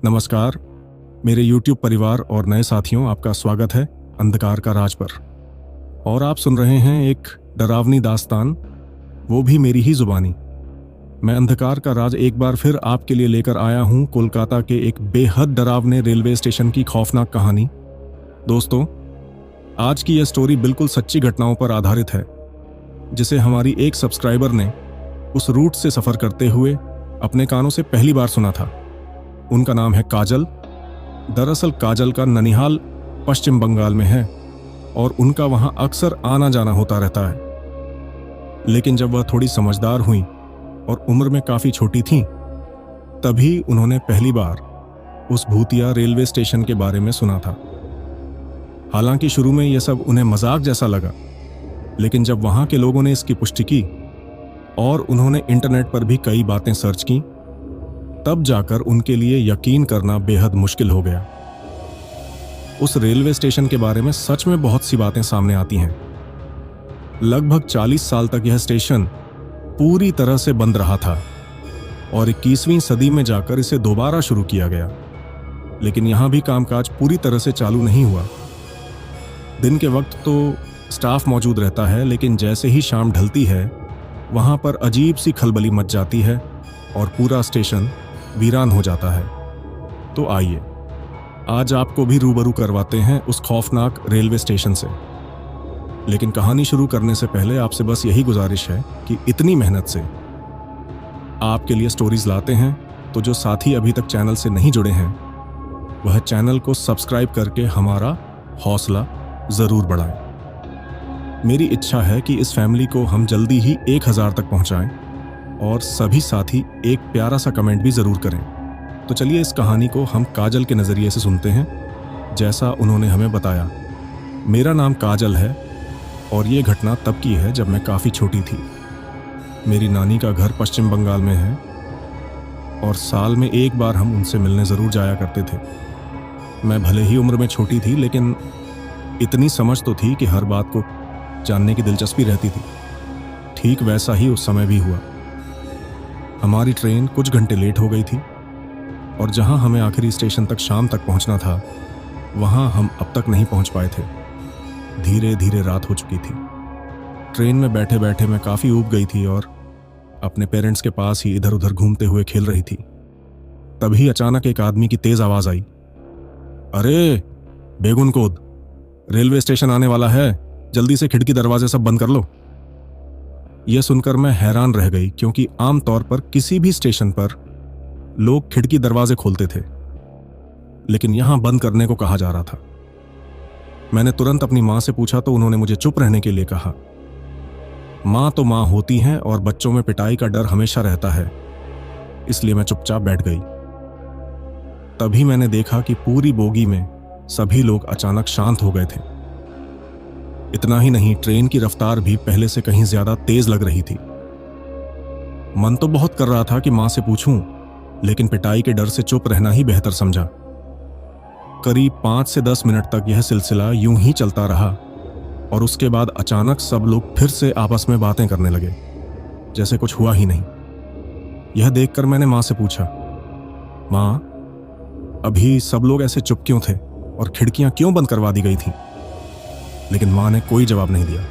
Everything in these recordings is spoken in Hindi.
नमस्कार मेरे YouTube परिवार और नए साथियों, आपका स्वागत है अंधकार का राज पर। और आप सुन रहे हैं एक डरावनी दास्तान, वो भी मेरी ही जुबानी। मैं अंधकार का राज एक बार फिर आपके लिए लेकर आया हूं कोलकाता के एक बेहद डरावने रेलवे स्टेशन की खौफनाक कहानी। दोस्तों, आज की यह स्टोरी बिल्कुल सच्ची घटनाओं पर आधारित है, जिसे हमारी एक सब्सक्राइबर ने उस रूट से सफर करते हुए अपने कानों से पहली बार सुना था। उनका नाम है काजल। दरअसल काजल का ननिहाल पश्चिम बंगाल में है और उनका वहां अक्सर आना जाना होता रहता है। लेकिन जब वह थोड़ी समझदार हुई और उम्र में काफी छोटी थीं, तभी उन्होंने पहली बार उस भूतिया रेलवे स्टेशन के बारे में सुना था। हालांकि शुरू में यह सब उन्हें मजाक जैसा लगा, लेकिन जब वहां के लोगों ने इसकी पुष्टि की और उन्होंने इंटरनेट पर भी कई बातें सर्च की, तब जाकर उनके लिए यकीन करना बेहद मुश्किल हो गया। उस रेलवे स्टेशन के बारे में सच में बहुत सी बातें सामने आती हैं। लगभग 40 साल तक यह स्टेशन पूरी तरह से बंद रहा था और 21वीं सदी में जाकर इसे दोबारा शुरू किया गया। लेकिन यहां भी कामकाज पूरी तरह से चालू नहीं हुआ। दिन के वक्त तो स्टाफ मौजूद रहता है, लेकिन जैसे ही शाम ढलती है, वहां पर अजीब सी खलबली मच जाती है और पूरा स्टेशन वीरान हो जाता है। तो आइए आज आपको भी रूबरू करवाते हैं उस खौफनाक रेलवे स्टेशन से। लेकिन कहानी शुरू करने से पहले आपसे बस यही गुजारिश है कि इतनी मेहनत से आपके लिए स्टोरीज लाते हैं, तो जो साथी अभी तक चैनल से नहीं जुड़े हैं, वह चैनल को सब्सक्राइब करके हमारा हौसला जरूर बढ़ाएं। मेरी इच्छा है कि इस फैमिली को हम जल्दी ही 1000 तक पहुंचाएं और सभी साथी एक प्यारा सा कमेंट भी जरूर करें। तो चलिए इस कहानी को हम काजल के नज़रिए से सुनते हैं, जैसा उन्होंने हमें बताया। मेरा नाम काजल है और ये घटना तब की है जब मैं काफ़ी छोटी थी। मेरी नानी का घर पश्चिम बंगाल में है और साल में एक बार हम उनसे मिलने ज़रूर जाया करते थे। मैं भले ही उम्र में छोटी थी, लेकिन इतनी समझ तो थी कि हर बात को जानने की दिलचस्पी रहती थी। ठीक वैसा ही उस समय भी हुआ। हमारी ट्रेन कुछ घंटे लेट हो गई थी और जहां हमें आखिरी स्टेशन तक शाम तक पहुंचना था, वहां हम अब तक नहीं पहुंच पाए थे। धीरे धीरे रात हो चुकी थी। ट्रेन में बैठे बैठे मैं काफ़ी ऊब गई थी और अपने पेरेंट्स के पास ही इधर उधर घूमते हुए खेल रही थी। तभी अचानक एक आदमी की तेज आवाज़ आई, अरे बेगुन कोद, रेलवे स्टेशन आने वाला है, जल्दी से खिड़की दरवाजे सब बंद कर लो। यह सुनकर मैं हैरान रह गई, क्योंकि आमतौर पर किसी भी स्टेशन पर लोग खिड़की दरवाजे खोलते थे, लेकिन यहां बंद करने को कहा जा रहा था। मैंने तुरंत अपनी मां से पूछा तो उन्होंने मुझे चुप रहने के लिए कहा। मां तो मां होती हैं और बच्चों में पिटाई का डर हमेशा रहता है, इसलिए मैं चुपचाप बैठ गई। तभी मैंने देखा कि पूरी बोगी में सभी लोग अचानक शांत हो गए थे। इतना ही नहीं, ट्रेन की रफ्तार भी पहले से कहीं ज्यादा तेज लग रही थी। मन तो बहुत कर रहा था कि मां से पूछूं, लेकिन पिटाई के डर से चुप रहना ही बेहतर समझा। करीब 5 से 10 मिनट तक यह सिलसिला यूं ही चलता रहा और उसके बाद अचानक सब लोग फिर से आपस में बातें करने लगे, जैसे कुछ हुआ ही नहीं। यह देखकर मैंने मां से पूछा, मां, अभी सब लोग ऐसे चुप क्यों थे और खिड़कियां क्यों बंद करवा दी गई थी? लेकिन मां ने कोई जवाब नहीं दिया।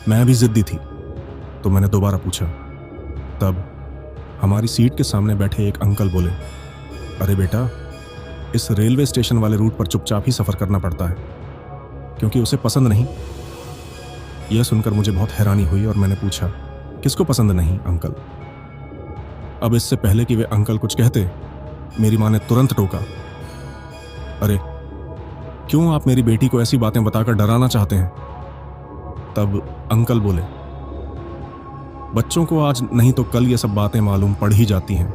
मैं भी जिद्दी थी, तो मैंने दोबारा पूछा। तब हमारी सीट के सामने बैठे एक अंकल बोले, अरे बेटा, इस रेलवे स्टेशन वाले रूट पर चुपचाप ही सफर करना पड़ता है, क्योंकि उसे पसंद नहीं। यह सुनकर मुझे बहुत हैरानी हुई और मैंने पूछा, किसको पसंद नहीं अंकल? अब इससे पहले कि वे अंकल कुछ कहते, मेरी मां ने तुरंत टोका, अरे क्यों आप मेरी बेटी को ऐसी बातें बताकर डराना चाहते हैं? तब अंकल बोले, बच्चों को आज नहीं तो कल ये सब बातें मालूम पड़ ही जाती हैं,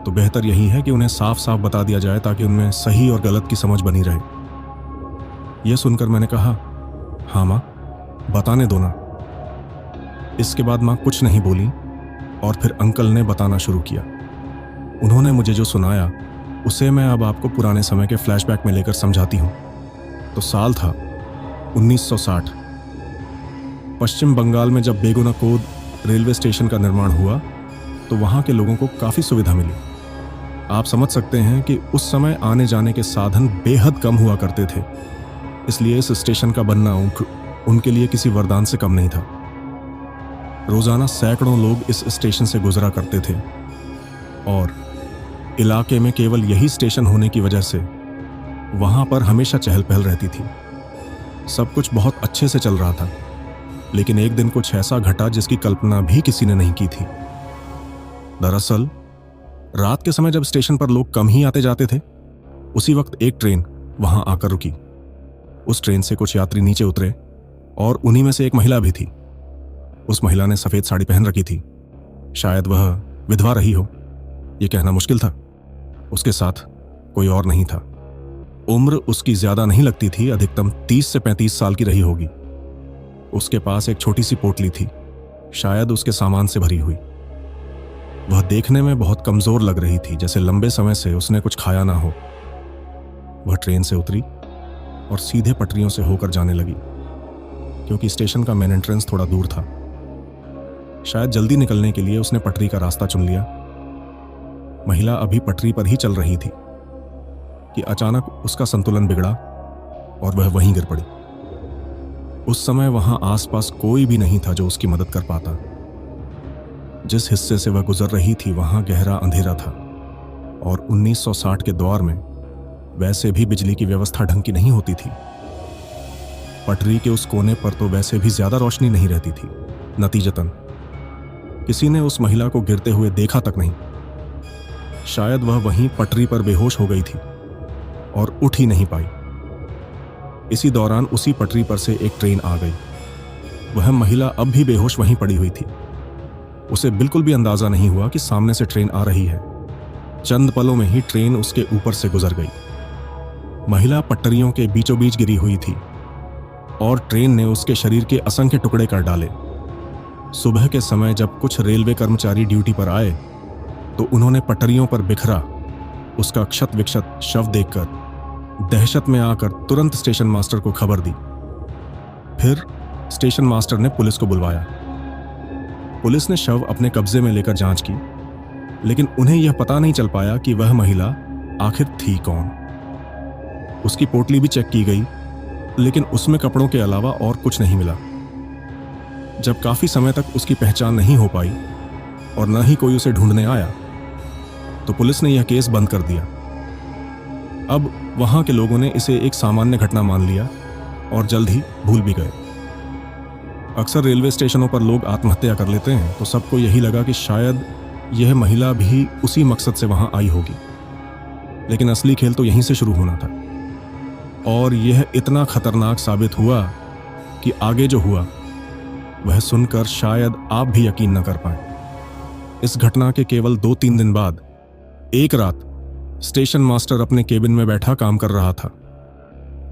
तो बेहतर यही है कि उन्हें साफ साफ बता दिया जाए, ताकि उनमें सही और गलत की समझ बनी रहे। यह सुनकर मैंने कहा, हाँ मां, बताने दो ना। इसके बाद मां कुछ नहीं बोली और फिर अंकल ने बताना शुरू किया। उन्होंने मुझे जो सुनाया उसे मैं अब आपको पुराने समय के फ्लैशबैक में लेकर समझाती हूँ। तो साल था 1960। पश्चिम बंगाल में जब बेगुनाकोद रेलवे स्टेशन का निर्माण हुआ, तो वहाँ के लोगों को काफ़ी सुविधा मिली। आप समझ सकते हैं कि उस समय आने जाने के साधन बेहद कम हुआ करते थे, इसलिए इस स्टेशन का बनना उनके लिए किसी वरदान से कम नहीं था। रोजाना सैकड़ों लोग इस स्टेशन से गुजरा करते थे और इलाके में केवल यही स्टेशन होने की वजह से वहां पर हमेशा चहल पहल रहती थी। सब कुछ बहुत अच्छे से चल रहा था, लेकिन एक दिन कुछ ऐसा घटा जिसकी कल्पना भी किसी ने नहीं की थी। दरअसल रात के समय जब स्टेशन पर लोग कम ही आते जाते थे, उसी वक्त एक ट्रेन वहां आकर रुकी। उस ट्रेन से कुछ यात्री नीचे उतरे और उन्हीं में से एक महिला भी थी। उस महिला ने सफेद साड़ी पहन रखी थी। शायद वह विधवा रही हो, यह कहना मुश्किल था। उसके साथ कोई और नहीं था। उम्र उसकी ज्यादा नहीं लगती थी, अधिकतम 30 से 35 साल की रही होगी। उसके पास एक छोटी सी पोटली थी, शायद उसके सामान से भरी हुई। वह देखने में बहुत कमजोर लग रही थी, जैसे लंबे समय से उसने कुछ खाया ना हो। वह ट्रेन से उतरी और सीधे पटरियों से होकर जाने लगी, क्योंकि स्टेशन का मेन एंट्रेंस थोड़ा दूर था। शायद जल्दी निकलने के लिए उसने पटरी का रास्ता चुन लिया। महिला अभी पटरी पर ही चल रही थी कि अचानक उसका संतुलन बिगड़ा और वह वहीं गिर पड़ी। उस समय वहां आसपास कोई भी नहीं था जो उसकी मदद कर पाता। जिस हिस्से से वह गुजर रही थी वहां गहरा अंधेरा था और 1960 के दौर में वैसे भी बिजली की व्यवस्था ढंग की नहीं होती थी। पटरी के उस कोने पर तो वैसे भी ज्यादा रोशनी नहीं रहती थी। नतीजतन किसी ने उस महिला को गिरते हुए देखा तक नहीं। शायद वह वहीं पटरी पर बेहोश हो गई थी और उठ ही नहीं पाई। इसी दौरान उसी पटरी पर से एक ट्रेन आ गई। वह महिला अब भी बेहोश वहीं पड़ी हुई थी। उसे बिल्कुल भी अंदाजा नहीं हुआ कि सामने से ट्रेन आ रही है। चंद पलों में ही ट्रेन उसके ऊपर से गुजर गई। महिला पटरियों के बीचों बीच गिरी हुई थी और ट्रेन ने उसके शरीर के असंख्य टुकड़े कर डाले। सुबह के समय जब कुछ रेलवे कर्मचारी ड्यूटी पर आए तो उन्होंने पटरियों पर बिखरा उसका क्षत विक्षत शव देखकर दहशत में आकर तुरंत स्टेशन मास्टर को खबर दी। फिर स्टेशन मास्टर ने पुलिस को बुलवाया। पुलिस ने शव अपने कब्जे में लेकर जांच की, लेकिन उन्हें यह पता नहीं चल पाया कि वह महिला आखिर थी कौन। उसकी पोटली भी चेक की गई, लेकिन उसमें कपड़ों के अलावा और कुछ नहीं मिला। जब काफी समय तक उसकी पहचान नहीं हो पाई और न ही कोई उसे ढूंढने आया, तो पुलिस ने यह केस बंद कर दिया। अब वहां के लोगों ने इसे एक सामान्य घटना मान लिया और जल्द ही भूल भी गए। अक्सर रेलवे स्टेशनों पर लोग आत्महत्या कर लेते हैं, तो सबको यही लगा कि शायद यह महिला भी उसी मकसद से वहां आई होगी। लेकिन असली खेल तो यहीं से शुरू होना था और यह इतना खतरनाक साबित हुआ कि आगे जो हुआ वह सुनकर शायद आप भी यकीन न कर पाए। इस घटना के केवल 2-3 दिन बाद एक रात स्टेशन मास्टर अपने केबिन में बैठा काम कर रहा था।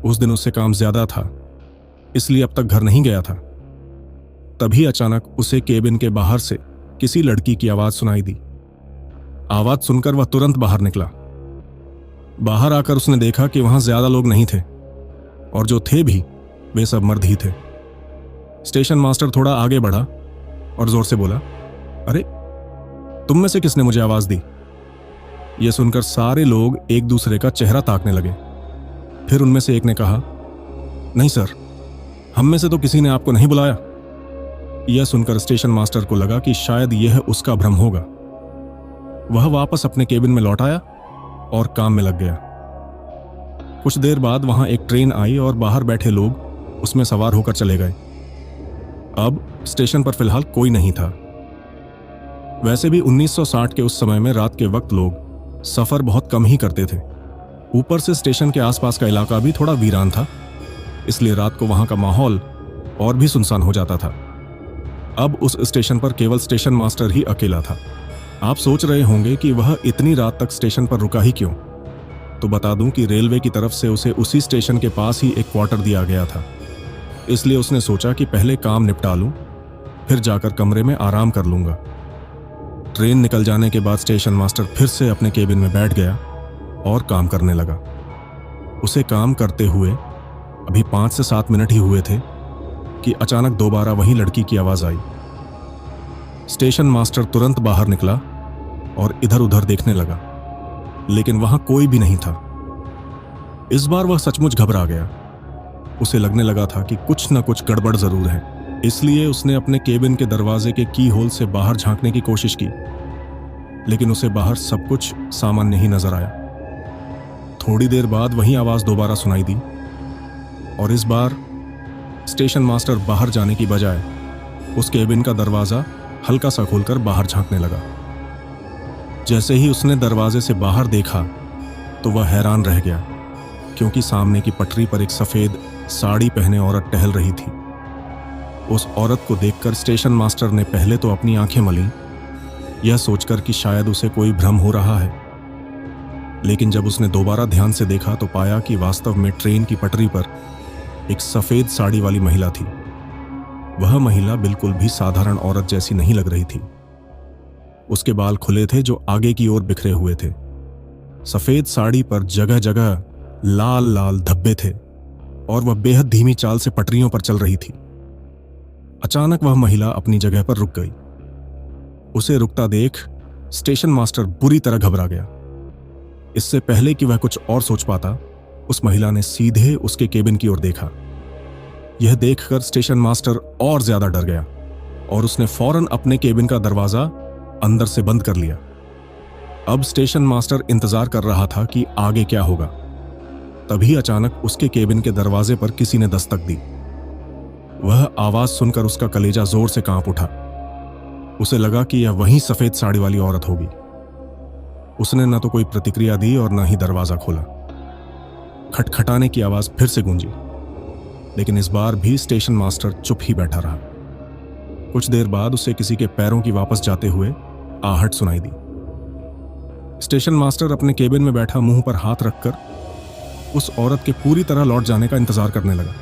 उस दिन उससे काम ज्यादा था, इसलिए अब तक घर नहीं गया था। तभी अचानक उसे केबिन के बाहर से किसी लड़की की आवाज सुनाई दी। आवाज सुनकर वह तुरंत बाहर निकला। बाहर आकर उसने देखा कि वहां ज्यादा लोग नहीं थे और जो थे भी वे सब मर्द ही थे। स्टेशन मास्टर थोड़ा आगे बढ़ा और जोर से बोला, अरे तुम में से किसने मुझे आवाज दी? यह सुनकर सारे लोग एक दूसरे का चेहरा ताकने लगे। फिर उनमें से एक ने कहा, नहीं सर, हम में से तो किसी ने आपको नहीं बुलाया। यह सुनकर स्टेशन मास्टर को लगा कि शायद यह उसका भ्रम होगा। वह वापस अपने केबिन में लौट आया और काम में लग गया। कुछ देर बाद वहां एक ट्रेन आई और बाहर बैठे लोग उसमें सवार होकर चले गए। अब स्टेशन पर फिलहाल कोई नहीं था। वैसे भी 1960 के उस समय में रात के वक्त लोग सफर बहुत कम ही करते थे। ऊपर से स्टेशन के आसपास का इलाका भी थोड़ा वीरान था, इसलिए रात को वहां का माहौल और भी सुनसान हो जाता था। अब उस स्टेशन पर केवल स्टेशन मास्टर ही अकेला था। आप सोच रहे होंगे कि वह इतनी रात तक स्टेशन पर रुका ही क्यों? तो बता दूं कि रेलवे की तरफ से उसे उसी स्टेशन के पास ही एक क्वार्टर दिया गया था। इसलिए उसने सोचा कि पहले काम निपटा लूं, फिर जाकर कमरे में आराम कर लूंगा। ट्रेन निकल जाने के बाद स्टेशन मास्टर फिर से अपने केबिन में बैठ गया और काम करने लगा। उसे काम करते हुए अभी 5 से 7 मिनट ही हुए थे कि अचानक दोबारा वही लड़की की आवाज आई। स्टेशन मास्टर तुरंत बाहर निकला और इधर उधर देखने लगा। लेकिन वहां कोई भी नहीं था। इस बार वह सचमुच घबरा गया। उसे लगने लगा था कि कुछ न कुछ गड़बड़ जरूर है। इसलिए उसने अपने केबिन के दरवाजे के की होल से बाहर झांकने की कोशिश की, लेकिन उसे बाहर सब कुछ सामान्य ही नजर आया। थोड़ी देर बाद वही आवाज दोबारा सुनाई दी, और इस बार स्टेशन मास्टर बाहर जाने की बजाय उस केबिन का दरवाजा हल्का सा खोलकर बाहर झांकने लगा। जैसे ही उसने दरवाजे से बाहर देखा तो वह हैरान रह गया, क्योंकि सामने की पटरी पर एक सफेद साड़ी पहने औरत टहल रही थी। उस औरत को देखकर स्टेशन मास्टर ने पहले तो अपनी आंखें मलीं, यह सोचकर कि शायद उसे कोई भ्रम हो रहा है। लेकिन जब उसने दोबारा ध्यान से देखा तो पाया कि वास्तव में ट्रेन की पटरी पर एक सफेद साड़ी वाली महिला थी। वह महिला बिल्कुल भी साधारण औरत जैसी नहीं लग रही थी। उसके बाल खुले थे जो आगे की ओर बिखरे हुए थे। सफेद साड़ी पर जगह जगह लाल लाल धब्बे थे, और वह बेहद धीमी चाल से पटरियों पर चल रही थी। अचानक वह महिला अपनी जगह पर रुक गई। उसे रुकता देख स्टेशन मास्टर बुरी तरह घबरा गया। इससे पहले कि वह कुछ और सोच पाता, उस महिला ने सीधे उसके केबिन की ओर देखा। यह देखकर स्टेशन मास्टर और ज्यादा डर गया, और उसने फौरन अपने केबिन का दरवाजा अंदर से बंद कर लिया। अब स्टेशन मास्टर इंतजार कर रहा था कि आगे क्या होगा। तभी अचानक उसके केबिन के दरवाजे पर किसी ने दस्तक दी। वह आवाज सुनकर उसका कलेजा जोर से कांप उठा। उसे लगा कि यह वही सफेद साड़ी वाली औरत होगी। उसने न तो कोई प्रतिक्रिया दी और न ही दरवाजा खोला। खटखटाने की आवाज फिर से गूंजी, लेकिन इस बार भी स्टेशन मास्टर चुप ही बैठा रहा। कुछ देर बाद उसे किसी के पैरों की वापस जाते हुए आहट सुनाई दी। स्टेशन मास्टर अपने केबिन में बैठा मुंह पर हाथ रखकर उस औरत के पूरी तरह लौट जाने का इंतजार करने लगा।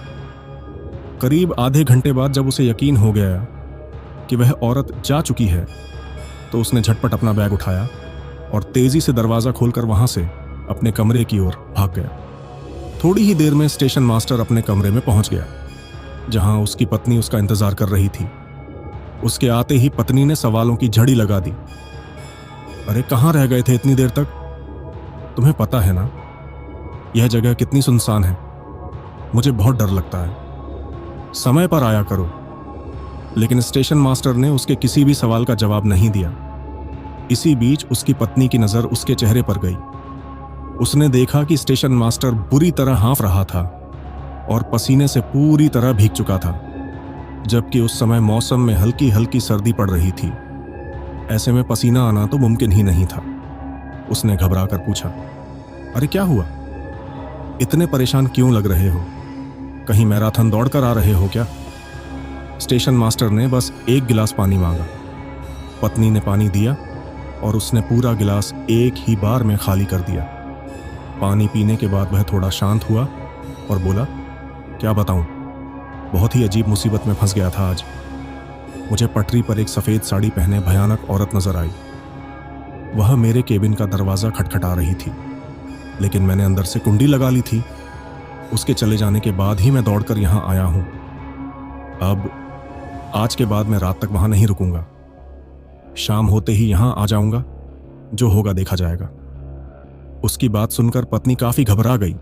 करीब आधे घंटे बाद जब उसे यकीन हो गया कि वह औरत जा चुकी है, तो उसने झटपट अपना बैग उठाया और तेजी से दरवाजा खोलकर वहां से अपने कमरे की ओर भाग गया। थोड़ी ही देर में स्टेशन मास्टर अपने कमरे में पहुंच गया, जहां उसकी पत्नी उसका इंतजार कर रही थी। उसके आते ही पत्नी ने सवालों की झड़ी लगा दी। अरे कहां रह गए थे इतनी देर तक? तुम्हें पता है ना यह जगह कितनी सुनसान है? मुझे बहुत डर लगता है। समय पर आया करो। लेकिन स्टेशन मास्टर ने उसके किसी भी सवाल का जवाब नहीं दिया। इसी बीच उसकी पत्नी की नजर उसके चेहरे पर गई। उसने देखा कि स्टेशन मास्टर बुरी तरह हाँफ रहा था और पसीने से पूरी तरह भीग चुका था, जबकि उस समय मौसम में हल्की हल्की सर्दी पड़ रही थी। ऐसे में पसीना आना तो मुमकिन ही नहीं था। उसने घबराकर पूछा, अरे क्या हुआ? इतने परेशान क्यों लग रहे हो? कहीं मैराथन दौड़कर आ रहे हो क्या? स्टेशन मास्टर ने बस एक गिलास पानी मांगा। पत्नी ने पानी दिया और उसने पूरा गिलास एक ही बार में खाली कर दिया। पानी पीने के बाद वह थोड़ा शांत हुआ और बोला, क्या बताऊं, बहुत ही अजीब मुसीबत में फंस गया था आज। मुझे पटरी पर एक सफेद साड़ी पहने भयानक औरत नजर आई। वह मेरे केबिन का दरवाजा खटखटा रही थी, लेकिन मैंने अंदर से कुंडी लगा ली थी। उसके चले जाने के बाद ही मैं दौड़कर यहां आया हूं। अब आज के बाद मैं रात तक वहां नहीं रुकूंगा। शाम होते ही यहां आ जाऊंगा। जो होगा देखा जाएगा। उसकी बात सुनकर पत्नी काफी घबरा गई,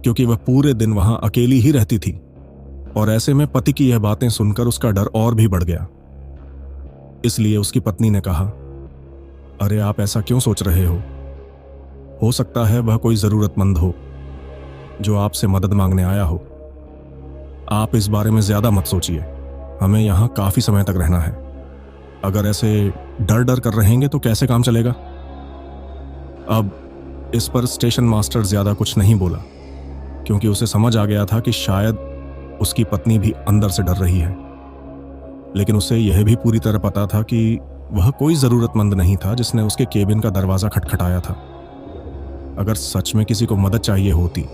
क्योंकि वह पूरे दिन वहां अकेली ही रहती थी, और ऐसे में पति की यह बातें सुनकर उसका डर और भी बढ़ गया। इसलिए उसकी पत्नी ने कहा, अरे आप ऐसा क्यों सोच रहे हो सकता है वह कोई जरूरतमंद हो जो आपसे मदद मांगने आया हो। आप इस बारे में ज्यादा मत सोचिए। हमें यहां काफी समय तक रहना है। अगर ऐसे डर डर कर रहेंगे तो कैसे काम चलेगा? अब इस पर स्टेशन मास्टर ज्यादा कुछ नहीं बोला, क्योंकि उसे समझ आ गया था कि शायद उसकी पत्नी भी अंदर से डर रही है। लेकिन उसे यह भी पूरी तरह पता था कि वह कोई जरूरतमंद नहीं था जिसने उसके केबिन का दरवाजा खटखटाया था। अगर सच में किसी को मदद चाहिए होती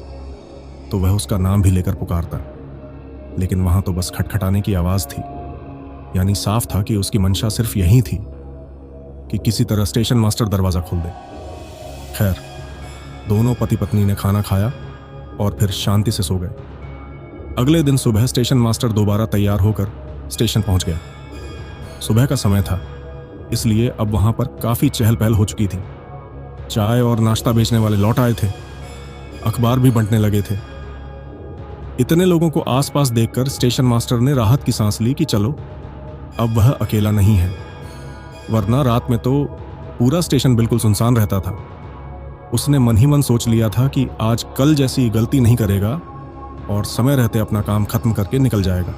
तो वह उसका नाम भी लेकर पुकारता, लेकिन वहां तो बस खटखटाने की आवाज थी। यानी साफ था कि उसकी मंशा सिर्फ यही थी कि किसी तरह स्टेशन मास्टर दरवाजा खोल दे। खैर, दोनों पति पत्नी ने खाना खाया और फिर शांति से सो गए। अगले दिन सुबह स्टेशन मास्टर दोबारा तैयार होकर स्टेशन पहुंच गया। सुबह का समय था, इसलिए अब वहां पर काफी चहल पहल हो चुकी थी। चाय और नाश्ता बेचने वाले लौट आए थे, अखबार भी बंटने लगे थे। इतने लोगों को आसपास देखकर स्टेशन मास्टर ने राहत की सांस ली कि चलो अब वह अकेला नहीं है, वरना रात में तो पूरा स्टेशन बिल्कुल सुनसान रहता था। उसने मन ही मन सोच लिया था कि आज कल जैसी गलती नहीं करेगा और समय रहते अपना काम खत्म करके निकल जाएगा।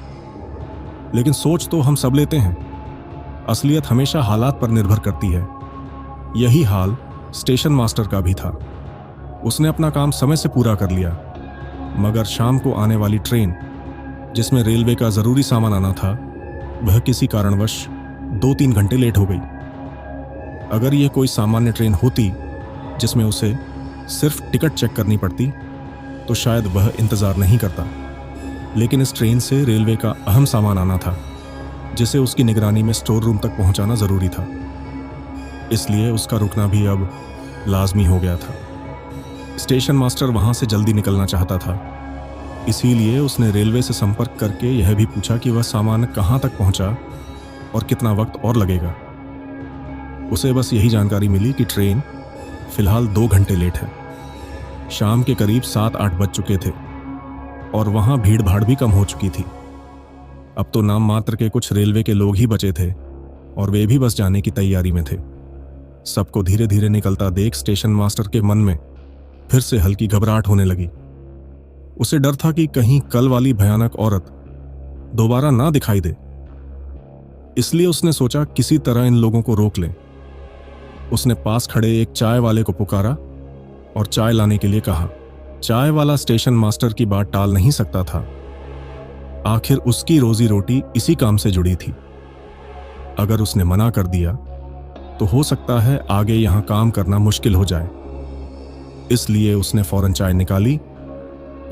लेकिन सोच तो हम सब लेते हैं, असलियत हमेशा हालात पर निर्भर करती है। यही हाल स्टेशन मास्टर का भी था। उसने अपना काम समय से पूरा कर लिया, मगर शाम को आने वाली ट्रेन जिसमें रेलवे का जरूरी सामान आना था, वह किसी कारणवश 2-3 घंटे लेट हो गई। अगर यह कोई सामान्य ट्रेन होती जिसमें उसे सिर्फ टिकट चेक करनी पड़ती तो शायद वह इंतजार नहीं करता। लेकिन इस ट्रेन से रेलवे का अहम सामान आना था, जिसे उसकी निगरानी में स्टोर रूम तक पहुंचाना जरूरी था। इसलिए उसका रुकना भी अब लाजमी हो गया था। स्टेशन मास्टर वहां से जल्दी निकलना चाहता था, इसीलिए उसने रेलवे से संपर्क करके यह भी पूछा कि वह सामान कहां तक पहुंचा और कितना वक्त और लगेगा। उसे बस यही जानकारी मिली कि ट्रेन फिलहाल 2 घंटे लेट है। शाम के करीब 7-8 बज चुके थे और वहां भीड़ भाड़ भी कम हो चुकी थी। अब तो नाम मात्र के कुछ रेलवे के लोग ही बचे थे और वे भी बस जाने की तैयारी में थे। सबको धीरे धीरे निकलता देख स्टेशन मास्टर के मन में फिर से हल्की घबराहट होने लगी। उसे डर था कि कहीं कल वाली भयानक औरत दोबारा ना दिखाई दे। इसलिए उसने सोचा किसी तरह इन लोगों को रोक लें। उसने पास खड़े एक चाय वाले को पुकारा और चाय लाने के लिए कहा। चाय वाला स्टेशन मास्टर की बात टाल नहीं सकता था। आखिर उसकी रोजी रोटी इसी काम से जुड़ी थी। अगर उसने मना कर दिया तो हो सकता है आगे यहां काम करना मुश्किल हो जाए। इसलिए उसने फौरन चाय निकाली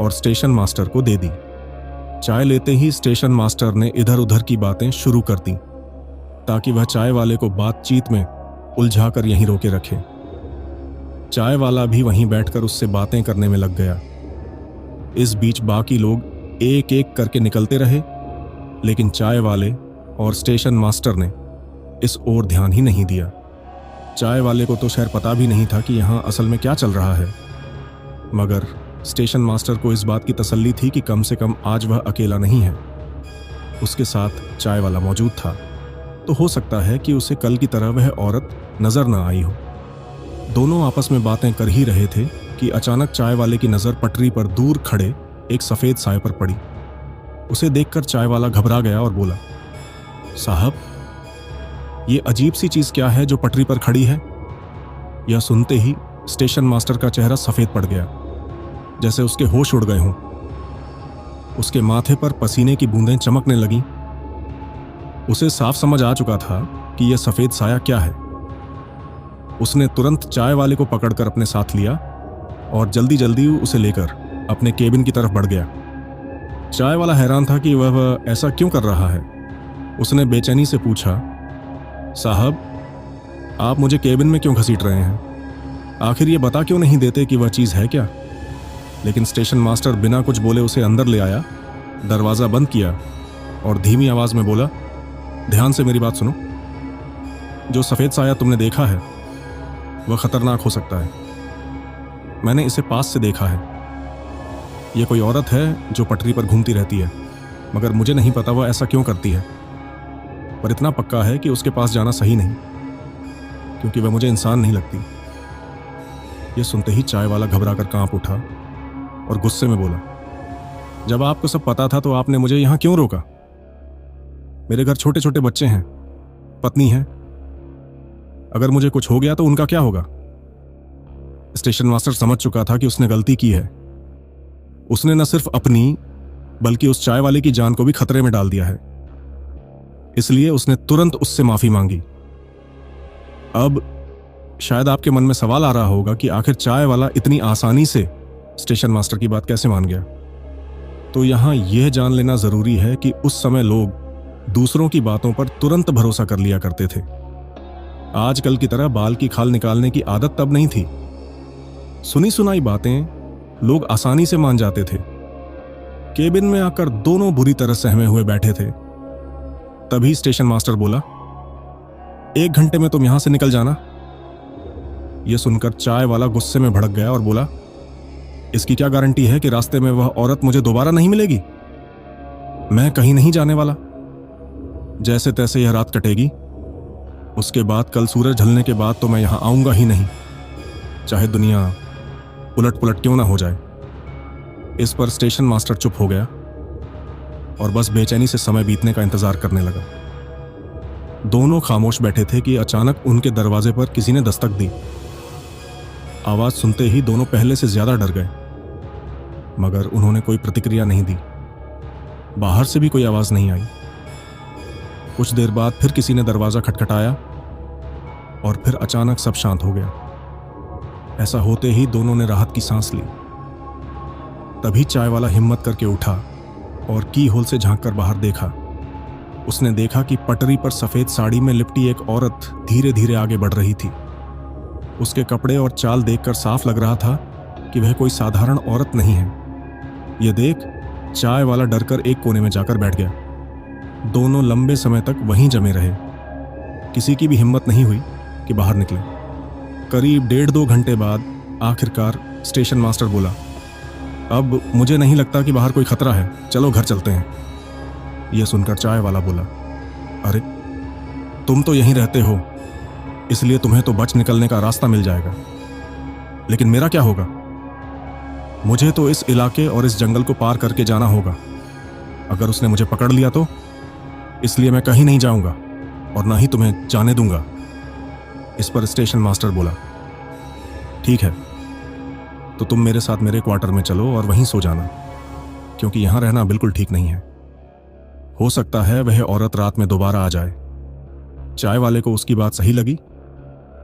और स्टेशन मास्टर को दे दी। चाय लेते ही स्टेशन मास्टर ने इधर उधर की बातें शुरू कर दी ताकि वह चाय वाले को बातचीत में उलझाकर यहीं रोके रखे। चाय वाला भी वहीं बैठकर उससे बातें करने में लग गया। इस बीच बाकी लोग एक एक करके निकलते रहे, लेकिन चाय वाले और स्टेशन मास्टर ने इस ओर ध्यान ही नहीं दिया। चाय वाले को तो शायद पता भी नहीं था कि यहां असल में क्या चल रहा है, मगर स्टेशन मास्टर को इस बात की तसल्ली थी कि कम से कम आज वह अकेला नहीं है। उसके साथ चाय वाला मौजूद था, तो हो सकता है कि उसे कल की तरह वह औरत नजर न आई हो। दोनों आपस में बातें कर ही रहे थे कि अचानक चाय वाले की नजर पटरी पर दूर खड़े एक सफेद साए पर पड़ी। उसे देखकर चाय वाला घबरा गया और बोला, साहब, ये अजीब सी चीज क्या है जो पटरी पर खड़ी है? यह सुनते ही स्टेशन मास्टर का चेहरा सफेद पड़ गया, जैसे उसके होश उड़ गए हों। उसके माथे पर पसीने की बूंदें चमकने लगीं। उसे साफ समझ आ चुका था कि यह सफेद साया क्या है। उसने तुरंत चाय वाले को पकड़कर अपने साथ लिया और जल्दी जल्दी उसे लेकर अपने केबिन की तरफ बढ़ गया। चाय वाला हैरान था कि वह ऐसा क्यों कर रहा है। उसने बेचैनी से पूछा, साहब, आप मुझे केबिन में क्यों घसीट रहे हैं? आखिर ये बता क्यों नहीं देते कि वह चीज़ है क्या? लेकिन स्टेशन मास्टर बिना कुछ बोले उसे अंदर ले आया, दरवाज़ा बंद किया और धीमी आवाज़ में बोला, ध्यान से मेरी बात सुनो। जो सफ़ेद साया तुमने देखा है वह खतरनाक हो सकता है। मैंने इसे पास से देखा है। यह कोई औरत है जो पटरी पर घूमती रहती है, मगर मुझे नहीं पता वह ऐसा क्यों करती है। पर इतना पक्का है कि उसके पास जाना सही नहीं, क्योंकि वह मुझे इंसान नहीं लगती। यह सुनते ही चाय वाला घबरा कर कांप उठा और गुस्से में बोला, जब आपको सब पता था तो आपने मुझे यहां क्यों रोका? मेरे घर छोटे छोटे बच्चे हैं, पत्नी है। अगर मुझे कुछ हो गया तो उनका क्या होगा? स्टेशन मास्टर समझ चुका था कि उसने गलती की है। उसने न सिर्फ अपनी बल्कि उस चाय वाले की जान को भी खतरे में डाल दिया है। इसलिए उसने तुरंत उससे माफी मांगी। अब शायद आपके मन में सवाल आ रहा होगा कि आखिर चाय वाला इतनी आसानी से स्टेशन मास्टर की बात कैसे मान गया। तो यहां यह जान लेना जरूरी है कि उस समय लोग दूसरों की बातों पर तुरंत भरोसा कर लिया करते थे। आजकल की तरह बाल की खाल निकालने की आदत तब नहीं थी। सुनी सुनाई बातें लोग आसानी से मान जाते थे। केबिन में आकर दोनों बुरी तरह सहमे हुए बैठे थे। तभी स्टेशन मास्टर बोला, 1 घंटे में तुम यहां से निकल जाना। यह सुनकर चाय वाला गुस्से में भड़क गया और बोला, इसकी क्या गारंटी है कि रास्ते में वह औरत मुझे दोबारा नहीं मिलेगी? मैं कहीं नहीं जाने वाला। जैसे तैसे यह रात कटेगी, उसके बाद कल सूरज ढलने के बाद तो मैं यहां आऊंगा ही नहीं, चाहे दुनिया उलट पुलट क्यों ना हो जाए। इस पर स्टेशन मास्टर चुप हो गया और बस बेचैनी से समय बीतने का इंतजार करने लगा। दोनों खामोश बैठे थे कि अचानक उनके दरवाजे पर किसी ने दस्तक दी। आवाज सुनते ही दोनों पहले से ज्यादा डर गए, मगर उन्होंने कोई प्रतिक्रिया नहीं दी। बाहर से भी कोई आवाज नहीं आई। कुछ देर बाद फिर किसी ने दरवाजा खटखटाया और फिर अचानक सब शांत हो गया। ऐसा होते ही दोनों ने राहत की सांस ली। तभी चाय वाला हिम्मत करके उठा और की होल से झांक कर बाहर देखा। उसने देखा कि पटरी पर सफेद साड़ी में लिपटी एक औरत धीरे धीरे आगे बढ़ रही थी। उसके कपड़े और चाल देखकर साफ लग रहा था कि वह कोई साधारण औरत नहीं है। यह देख चाय वाला डरकर एक कोने में जाकर बैठ गया। दोनों लंबे समय तक वहीं जमे रहे। किसी की भी हिम्मत नहीं हुई कि बाहर निकले। करीब 1.5-2 घंटे बाद आखिरकार स्टेशन मास्टर बोला, अब मुझे नहीं लगता कि बाहर कोई खतरा है, चलो घर चलते हैं। यह सुनकर चाय वाला बोला, अरे तुम तो यहीं रहते हो, इसलिए तुम्हें तो बच निकलने का रास्ता मिल जाएगा, लेकिन मेरा क्या होगा? मुझे तो इस इलाके और इस जंगल को पार करके जाना होगा। अगर उसने मुझे पकड़ लिया तो? इसलिए मैं कहीं नहीं जाऊंगा और ना ही तुम्हें जाने दूंगा। इस पर स्टेशन मास्टर बोला, ठीक है, तो तुम मेरे साथ मेरे क्वार्टर में चलो और वहीं सो जाना, क्योंकि यहां रहना बिल्कुल ठीक नहीं है। हो सकता है वह औरत रात में दोबारा आ जाए। चाय वाले को उसकी बात सही लगी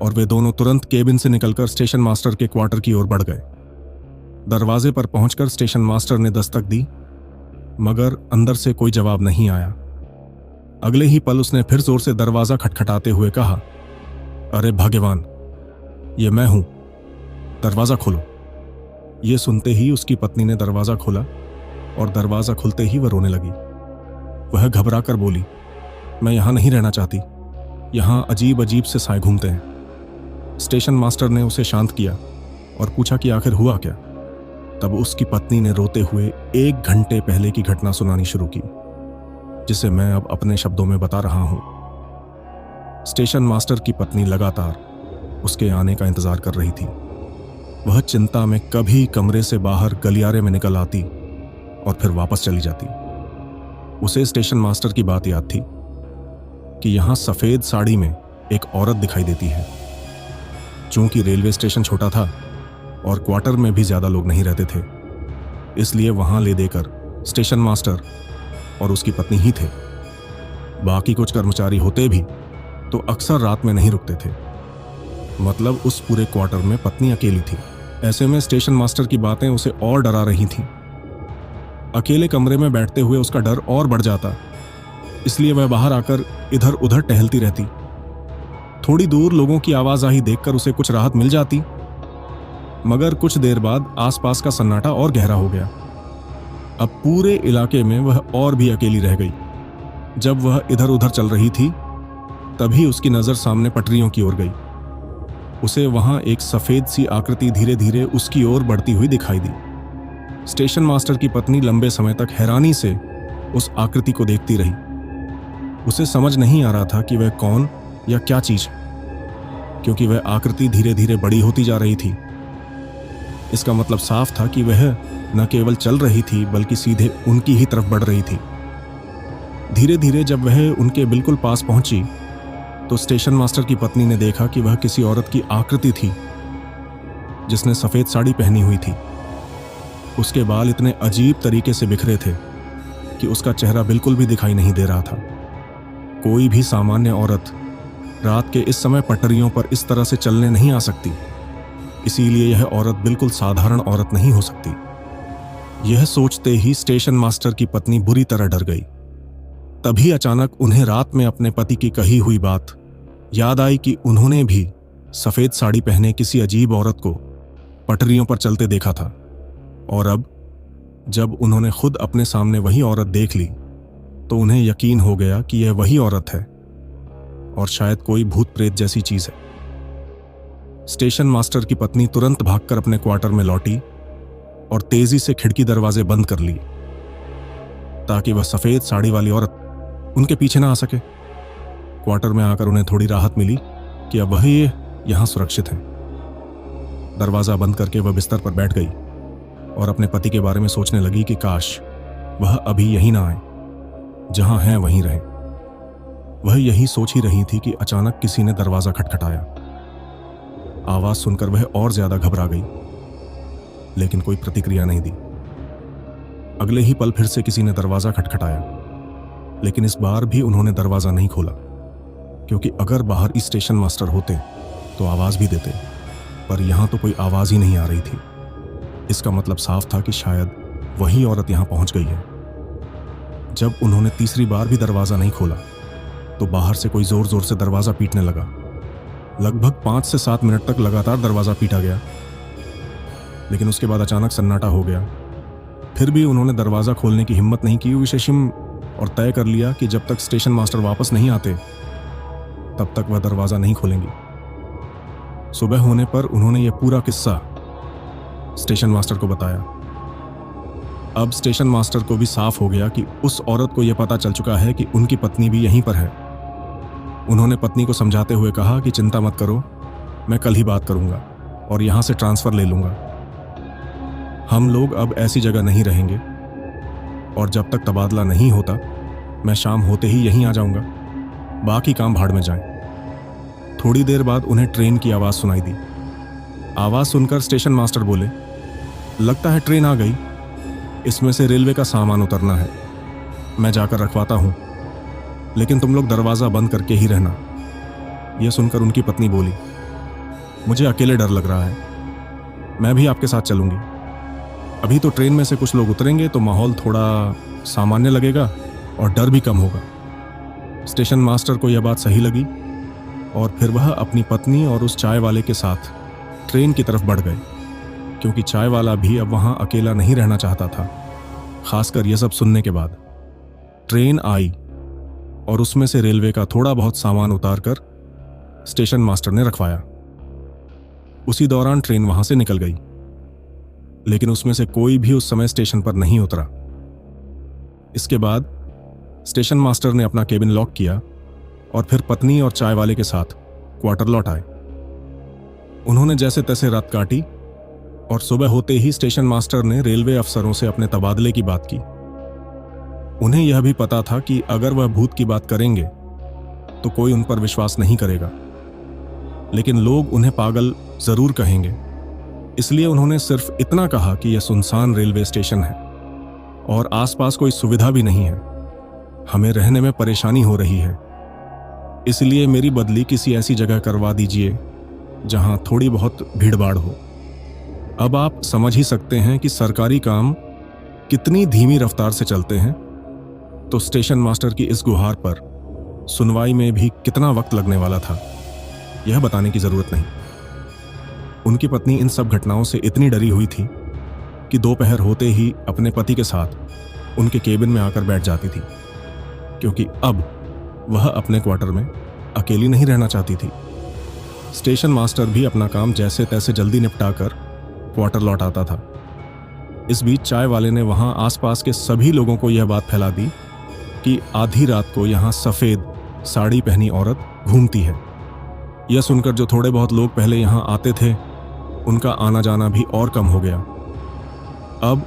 और वे दोनों तुरंत केबिन से निकलकर स्टेशन मास्टर के क्वार्टर की ओर बढ़ गए। दरवाजे पर पहुंचकर स्टेशन मास्टर ने दस्तक दी, मगर अंदर से कोई जवाब नहीं आया। अगले ही पल उसने फिर जोर से दरवाजा खटखटाते हुए कहा, अरे भगवान, ये मैं हूं, दरवाजा खोलो। यह सुनते ही उसकी पत्नी ने दरवाजा खोला और दरवाजा खुलते ही वह रोने लगी। वह घबरा कर बोली, मैं यहां नहीं रहना चाहती, यहां अजीब अजीब से साए घूमते हैं। स्टेशन मास्टर ने उसे शांत किया और पूछा कि आखिर हुआ क्या। तब उसकी पत्नी ने रोते हुए 1 घंटे पहले की घटना सुनानी शुरू की, जिसे मैं अब अपने शब्दों में बता रहा हूं। स्टेशन मास्टर की पत्नी लगातार उसके आने का इंतजार कर रही थी। वह चिंता में कभी कमरे से बाहर गलियारे में निकल आती और फिर वापस चली जाती। उसे स्टेशन मास्टर की बात याद थी कि यहां सफेद साड़ी में एक औरत दिखाई देती है। चूंकि रेलवे स्टेशन छोटा था और क्वार्टर में भी ज्यादा लोग नहीं रहते थे, इसलिए वहां ले देकर स्टेशन मास्टर और उसकी पत्नी ही थे। बाकी कुछ कर्मचारी होते भी तो अक्सर रात में नहीं रुकते थे। मतलब उस पूरे क्वार्टर में पत्नी अकेली थी। ऐसे में स्टेशन मास्टर की बातें उसे और डरा रही थीं। अकेले कमरे में बैठते हुए उसका डर और बढ़ जाता, इसलिए वह बाहर आकर इधर उधर टहलती रहती। थोड़ी दूर लोगों की आवाजाही देखकर उसे कुछ राहत मिल जाती, मगर कुछ देर बाद आसपास का सन्नाटा और गहरा हो गया। अब पूरे इलाके में वह और भी अकेली रह गई। जब वह इधर उधर चल रही थी, तभी उसकी नजर सामने पटरियों की ओर गई। उसे वहां एक सफेद सी आकृति धीरे धीरे उसकी ओर बढ़ती हुई दिखाई दी। स्टेशन मास्टर की पत्नी लंबे समय तक हैरानी से उस आकृति को देखती रही। उसे समझ नहीं आ रहा था कि वह कौन या क्या चीज है, क्योंकि वह आकृति धीरे धीरे बड़ी होती जा रही थी। इसका मतलब साफ था कि वह न केवल चल रही थी, बल्कि सीधे उनकी ही तरफ बढ़ रही थी। धीरे धीरे जब वह उनके बिल्कुल पास पहुंची, तो स्टेशन मास्टर की पत्नी ने देखा कि वह किसी औरत की आकृति थी, जिसने सफेद साड़ी पहनी हुई थी। उसके बाल इतने अजीब तरीके से बिखरे थे कि उसका चेहरा बिल्कुल भी दिखाई नहीं दे रहा था। कोई भी सामान्य औरत रात के इस समय पटरियों पर इस तरह से चलने नहीं आ सकती, इसीलिए यह औरत बिल्कुल साधारण औरत नहीं हो सकती। यह सोचते ही स्टेशन मास्टर की पत्नी बुरी तरह डर गई। तभी अचानक उन्हें रात में अपने पति की कही हुई बात याद आई कि उन्होंने भी सफेद साड़ी पहने किसी अजीब औरत को पटरियों पर चलते देखा था। और अब जब उन्होंने खुद अपने सामने वही औरत देख ली, तो उन्हें यकीन हो गया कि यह वही औरत है और शायद कोई भूत प्रेत जैसी चीज है। स्टेशन मास्टर की पत्नी तुरंत भागकर अपने क्वार्टर में लौटी और तेजी से खिड़की दरवाजे बंद कर लिए ताकि वह सफेद साड़ी वाली औरत उनके पीछे ना आ सके। क्वार्टर में आकर उन्हें थोड़ी राहत मिली कि अब वही यहां सुरक्षित हैं। दरवाजा बंद करके वह बिस्तर पर बैठ गई और अपने पति के बारे में सोचने लगी कि काश वह अभी यहीं ना आए, जहां हैं वहीं रहे। वह यही सोच ही रही थी कि अचानक किसी ने दरवाजा खटखटाया। आवाज सुनकर वह और ज्यादा घबरा गई, लेकिन कोई प्रतिक्रिया नहीं दी। अगले ही पल फिर से किसी ने दरवाजा खटखटाया, लेकिन इस बार भी उन्होंने दरवाजा नहीं खोला, क्योंकि अगर बाहर स्टेशन मास्टर होते तो आवाज भी देते, पर यहां तो कोई आवाज ही नहीं आ रही थी। इसका मतलब साफ था कि शायद वही औरत यहां पहुंच गई है। जब उन्होंने तीसरी बार भी दरवाजा नहीं खोला तो बाहर से कोई जोर जोर से दरवाजा पीटने लगा। लगभग 5 से 7 मिनट तक लगातार दरवाजा पीटा गया, लेकिन उसके बाद अचानक सन्नाटा हो गया। फिर भी उन्होंने दरवाजा खोलने की हिम्मत नहीं की विशेषम और तय कर लिया कि जब तक स्टेशन मास्टर वापस नहीं आते तब तक वह दरवाजा नहीं खोलेंगी। सुबह होने पर उन्होंने यह पूरा किस्सा स्टेशन मास्टर को बताया। अब स्टेशन मास्टर को भी साफ हो गया कि उस औरत को यह पता चल चुका है कि उनकी पत्नी भी यहीं पर है। उन्होंने पत्नी को समझाते हुए कहा कि चिंता मत करो, मैं कल ही बात करूंगा और यहां से ट्रांसफर ले लूंगा। हम लोग अब ऐसी जगह नहीं रहेंगे और जब तक तबादला नहीं होता मैं शाम होते ही यहीं आ जाऊंगा, बाकी काम भाड़ में जाएं। थोड़ी देर बाद उन्हें ट्रेन की आवाज सुनाई दी। आवाज सुनकर स्टेशन मास्टर बोले, लगता है ट्रेन आ गई, इसमें से रेलवे का सामान उतरना है, मैं जाकर रखवाता हूं, लेकिन तुम लोग दरवाजा बंद करके ही रहना। यह सुनकर उनकी पत्नी बोली, मुझे अकेले डर लग रहा है, मैं भी आपके साथ चलूंगी। अभी तो ट्रेन में से कुछ लोग उतरेंगे तो माहौल थोड़ा सामान्य लगेगा और डर भी कम होगा। स्टेशन मास्टर को यह बात सही लगी और फिर वह अपनी पत्नी और उस चाय वाले के साथ ट्रेन की तरफ बढ़ गए, क्योंकि चाय वाला भी अब वहां अकेला नहीं रहना चाहता था। खासकर यह सब सुनने के बाद ट्रेन आई और उसमें से रेलवे का थोड़ा बहुत सामान उतारकर स्टेशन मास्टर ने रखवाया। उसी दौरान ट्रेन वहां से निकल गई, लेकिन उसमें से कोई भी उस समय स्टेशन पर नहीं उतरा। इसके बाद स्टेशन मास्टर ने अपना केबिन लॉक किया और फिर पत्नी और चाय वाले के साथ क्वार्टर लौट आए। उन्होंने जैसे तैसे रात काटी और सुबह होते ही स्टेशन मास्टर ने रेलवे अफसरों से अपने तबादले की बात की। उन्हें यह भी पता था कि अगर वह भूत की बात करेंगे तो कोई उन पर विश्वास नहीं करेगा, लेकिन लोग उन्हें पागल जरूर कहेंगे। इसलिए उन्होंने सिर्फ इतना कहा कि यह सुनसान रेलवे स्टेशन है और आसपास कोई सुविधा भी नहीं है, हमें रहने में परेशानी हो रही है, इसलिए मेरी बदली किसी ऐसी जगह करवा दीजिए जहां थोड़ी बहुत भीड़भाड़ हो। अब आप समझ ही सकते हैं कि सरकारी काम कितनी धीमी रफ्तार से चलते हैं, तो स्टेशन मास्टर की इस गुहार पर सुनवाई में भी कितना वक्त लगने वाला था, यह बताने की जरूरत नहीं। उनकी पत्नी इन सब घटनाओं से इतनी डरी हुई थी कि दोपहर होते ही अपने पति के साथ उनके केबिन में आकर बैठ जाती थी, क्योंकि अब वह अपने क्वार्टर में अकेली नहीं रहना चाहती थी। स्टेशन मास्टर भी अपना काम जैसे तैसे जल्दी निपटाकर क्वार्टर लौट आता था। इस बीच चाय वाले ने वहां आसपास के सभी लोगों को यह बात फैला दी कि आधी रात को यहां सफेद साड़ी पहनी औरत घूमती है। यह सुनकर जो थोड़े बहुत लोग पहले यहां आते थे उनका आना जाना भी और कम हो गया। अब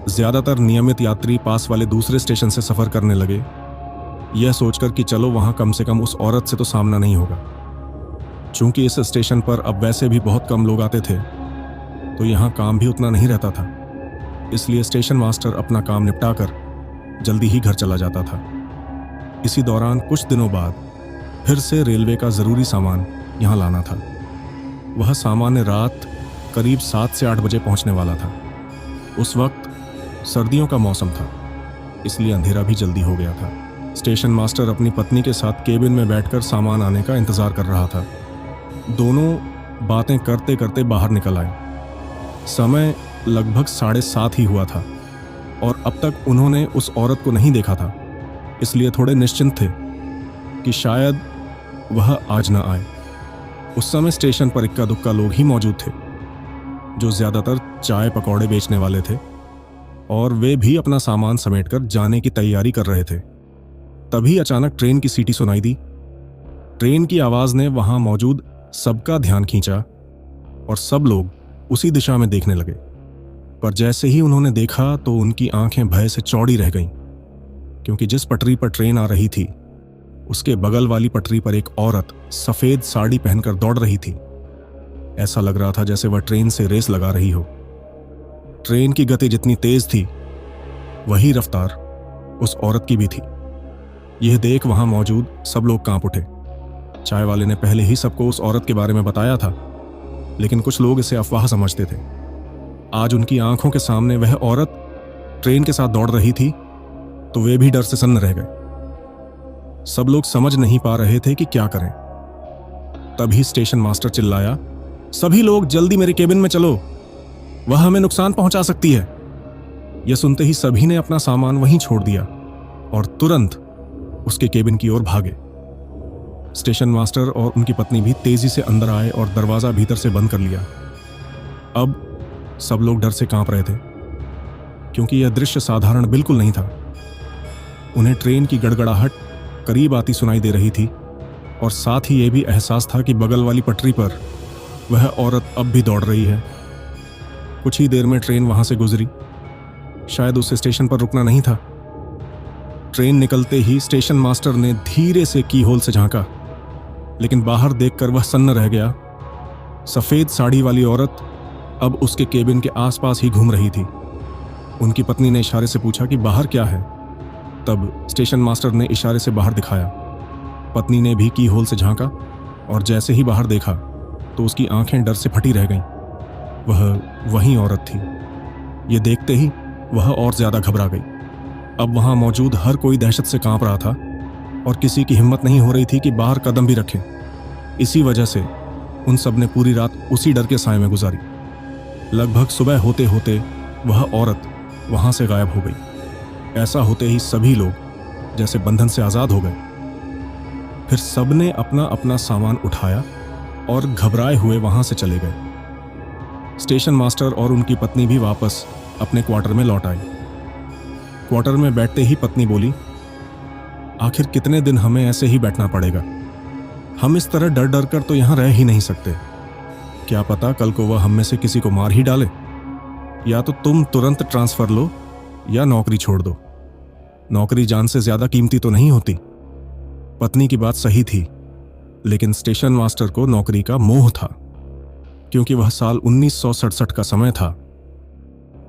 ज्यादातर नियमित यात्री पास वाले दूसरे स्टेशन से सफर करने लगे, यह सोचकर कि चलो वहां कम से कम उस औरत से तो सामना नहीं होगा। चूंकि इस स्टेशन पर अब वैसे भी बहुत कम लोग आते थे तो यहां काम भी उतना नहीं रहता था, इसलिए स्टेशन मास्टर अपना काम निपटाकर जल्दी ही घर चला जाता था। इसी दौरान कुछ दिनों बाद फिर से रेलवे का जरूरी सामान यहां लाना था। वह सामान रात करीब 7 से 8 बजे पहुंचने वाला था। उस वक्त सर्दियों का मौसम था, इसलिए अंधेरा भी जल्दी हो गया था। स्टेशन मास्टर अपनी पत्नी के साथ केबिन में बैठकर सामान आने का इंतजार कर रहा था। दोनों बातें करते करते बाहर निकल आए। समय लगभग 7:30 ही हुआ था और अब तक उन्होंने उस औरत को नहीं देखा था, इसलिए थोड़े निश्चिंत थे कि शायद वह आज न आए। उस समय स्टेशन पर इक्का दुक्का लोग ही मौजूद थे, जो ज्यादातर चाय पकौड़े बेचने वाले थे, और वे भी अपना सामान समेटकर जाने की तैयारी कर रहे थे। तभी अचानक ट्रेन की सीटी सुनाई दी। ट्रेन की आवाज ने वहां मौजूद सबका ध्यान खींचा और सब लोग उसी दिशा में देखने लगे। पर जैसे ही उन्होंने देखा तो उनकी आंखें भय से चौड़ी रह गईं, क्योंकि जिस पटरी पर ट्रेन आ रही थी उसके बगल वाली पटरी पर एक औरत सफेद साड़ी पहनकर दौड़ रही थी। ऐसा लग रहा था जैसे वह ट्रेन से रेस लगा रही हो। ट्रेन की गति जितनी तेज थी वही रफ्तार उस औरत की भी थी। यह देख वहां मौजूद सब लोग कांप उठे। चाय वाले ने पहले ही सबको उस औरत के बारे में बताया था, लेकिन कुछ लोग इसे अफवाह समझते थे। आज उनकी आंखों के सामने वह औरत ट्रेन के साथ दौड़ रही थी तो वे भी डर से सन्न रह गए। सब लोग समझ नहीं पा रहे थे कि क्या करें। तभी स्टेशन मास्टर चिल्लाया, सभी लोग जल्दी मेरे केबिन में चलो, वह हमें नुकसान पहुंचा सकती है। यह सुनते ही सभी ने अपना सामान वहीं छोड़ दिया और तुरंत उसके केबिन की ओर भागे। स्टेशन मास्टर और उनकी पत्नी भी तेजी से अंदर आए और दरवाजा भीतर से बंद कर लिया। अब सब लोग डर से कांप रहे थे, क्योंकि यह दृश्य साधारण बिल्कुल नहीं था। उन्हें ट्रेन की गड़गड़ाहट करीब आती सुनाई दे रही थी और साथ ही यह भी एहसास था कि बगल वाली पटरी पर वह औरत अब भी दौड़ रही है। कुछ ही देर में ट्रेन वहां से गुजरी। शायद उसे स्टेशन पर रुकना नहीं था। ट्रेन निकलते ही स्टेशन मास्टर ने धीरे से की होल से झांका, लेकिन बाहर देखकर वह सन्न रह गया। सफेद साड़ी वाली औरत अब उसके केबिन के आसपास ही घूम रही थी। उनकी पत्नी ने इशारे से पूछा कि बाहर क्या है। तब स्टेशन मास्टर ने इशारे से बाहर दिखाया। पत्नी ने भी की होल से झांका और जैसे ही बाहर देखा तो उसकी आंखें डर से फटी रह गईं। वह वही औरत थी। ये देखते ही वह और ज्यादा घबरा गई। अब वहां मौजूद हर कोई दहशत से कांप रहा था और किसी की हिम्मत नहीं हो रही थी कि बाहर कदम भी रखे। इसी वजह से उन सब ने पूरी रात उसी डर के साए में गुजारी। लगभग सुबह होते होते वह औरत वहां से गायब हो गई। ऐसा होते ही सभी लोग जैसे बंधन से आजाद हो गए। फिर सबने अपना अपना सामान उठाया और घबराए हुए वहां से चले गए। स्टेशन मास्टर और उनकी पत्नी भी वापस अपने क्वार्टर में लौट आए। क्वार्टर में बैठते ही पत्नी बोली, आखिर कितने दिन हमें ऐसे ही बैठना पड़ेगा? हम इस तरह डर डर कर तो यहां रह ही नहीं सकते। क्या पता कल को वह हम में से किसी को मार ही डाले। या तो तुम तुरंत ट्रांसफर लो या नौकरी छोड़ दो। नौकरी जान से ज्यादा कीमती तो नहीं होती। पत्नी की बात सही थी, लेकिन स्टेशन मास्टर को नौकरी का मोह था, क्योंकि वह साल 1967 का समय था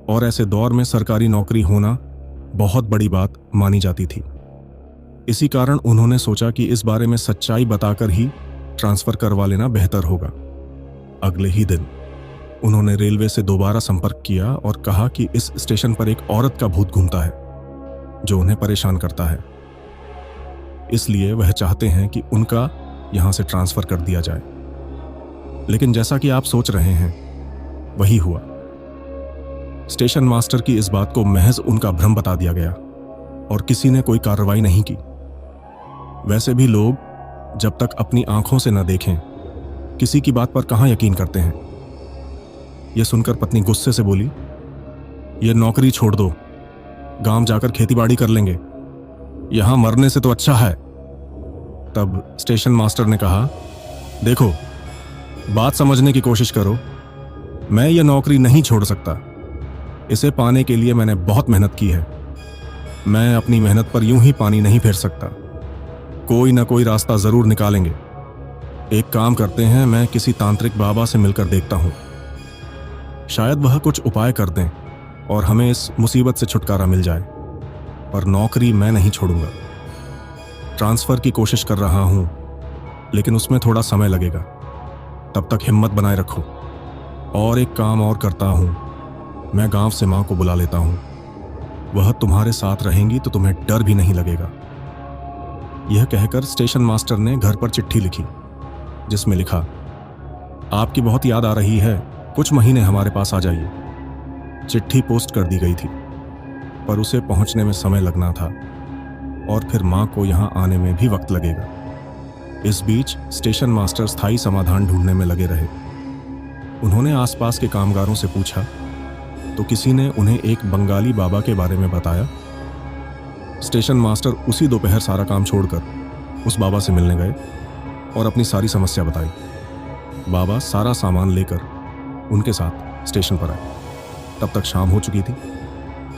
और ऐसे दौर में सरकारी नौकरी होना बहुत बड़ी बात मानी जाती थी। इसी कारण उन्होंने सोचा कि इस बारे में सच्चाई बताकर ही ट्रांसफर करवा लेना बेहतर होगा। अगले ही दिन उन्होंने रेलवे से दोबारा संपर्क किया और कहा कि इस स्टेशन पर एक औरत का भूत घूमता है जो उन्हें परेशान करता है, इसलिए वह चाहते हैं कि उनका यहां से ट्रांसफर कर दिया जाए। लेकिन जैसा कि आप सोच रहे हैं वही हुआ। स्टेशन मास्टर की इस बात को महज उनका भ्रम बता दिया गया और किसी ने कोई कार्रवाई नहीं की। वैसे भी लोग जब तक अपनी आंखों से न देखें किसी की बात पर कहां यकीन करते हैं। यह सुनकर पत्नी गुस्से से बोली, यह नौकरी छोड़ दो, गांव जाकर खेतीबाड़ी कर लेंगे, यहां मरने से तो अच्छा है। तब स्टेशन मास्टर ने कहा, देखो, बात समझने की कोशिश करो। मैं यह नौकरी नहीं छोड़ सकता। इसे पाने के लिए मैंने बहुत मेहनत की है। मैं अपनी मेहनत पर यूं ही पानी नहीं फेर सकता। कोई ना कोई रास्ता जरूर निकालेंगे। एक काम करते हैं, मैं किसी तांत्रिक बाबा से मिलकर देखता हूं। शायद वह कुछ उपाय कर दें और हमें इस मुसीबत से छुटकारा मिल जाए। पर नौकरी मैं नहीं छोड़ूंगा। ट्रांसफर की कोशिश कर रहा हूं, लेकिन उसमें थोड़ा समय लगेगा। तब तक हिम्मत बनाए रखो। और एक काम और करता हूं, मैं गांव से मां को बुला लेता हूं। वह तुम्हारे साथ रहेंगी तो तुम्हें डर भी नहीं लगेगा। यह कहकर स्टेशन मास्टर ने घर पर चिट्ठी लिखी, जिसमें लिखा, आपकी बहुत याद आ रही है, कुछ महीने हमारे पास आ जाइए। चिट्ठी पोस्ट कर दी गई थी, पर उसे पहुंचने में समय लगना था और फिर मां को यहां आने में भी वक्त लगेगा। इस बीच स्टेशन मास्टर स्थायी समाधान ढूंढने में लगे रहे। उन्होंने आसपास के कामगारों से पूछा तो किसी ने उन्हें एक बंगाली बाबा के बारे में बताया। स्टेशन मास्टर उसी दोपहर सारा काम छोड़कर उस बाबा से मिलने गए और अपनी सारी समस्या बताई। बाबा सारा सामान लेकर उनके साथ स्टेशन पर आए। तब तक शाम हो चुकी थी।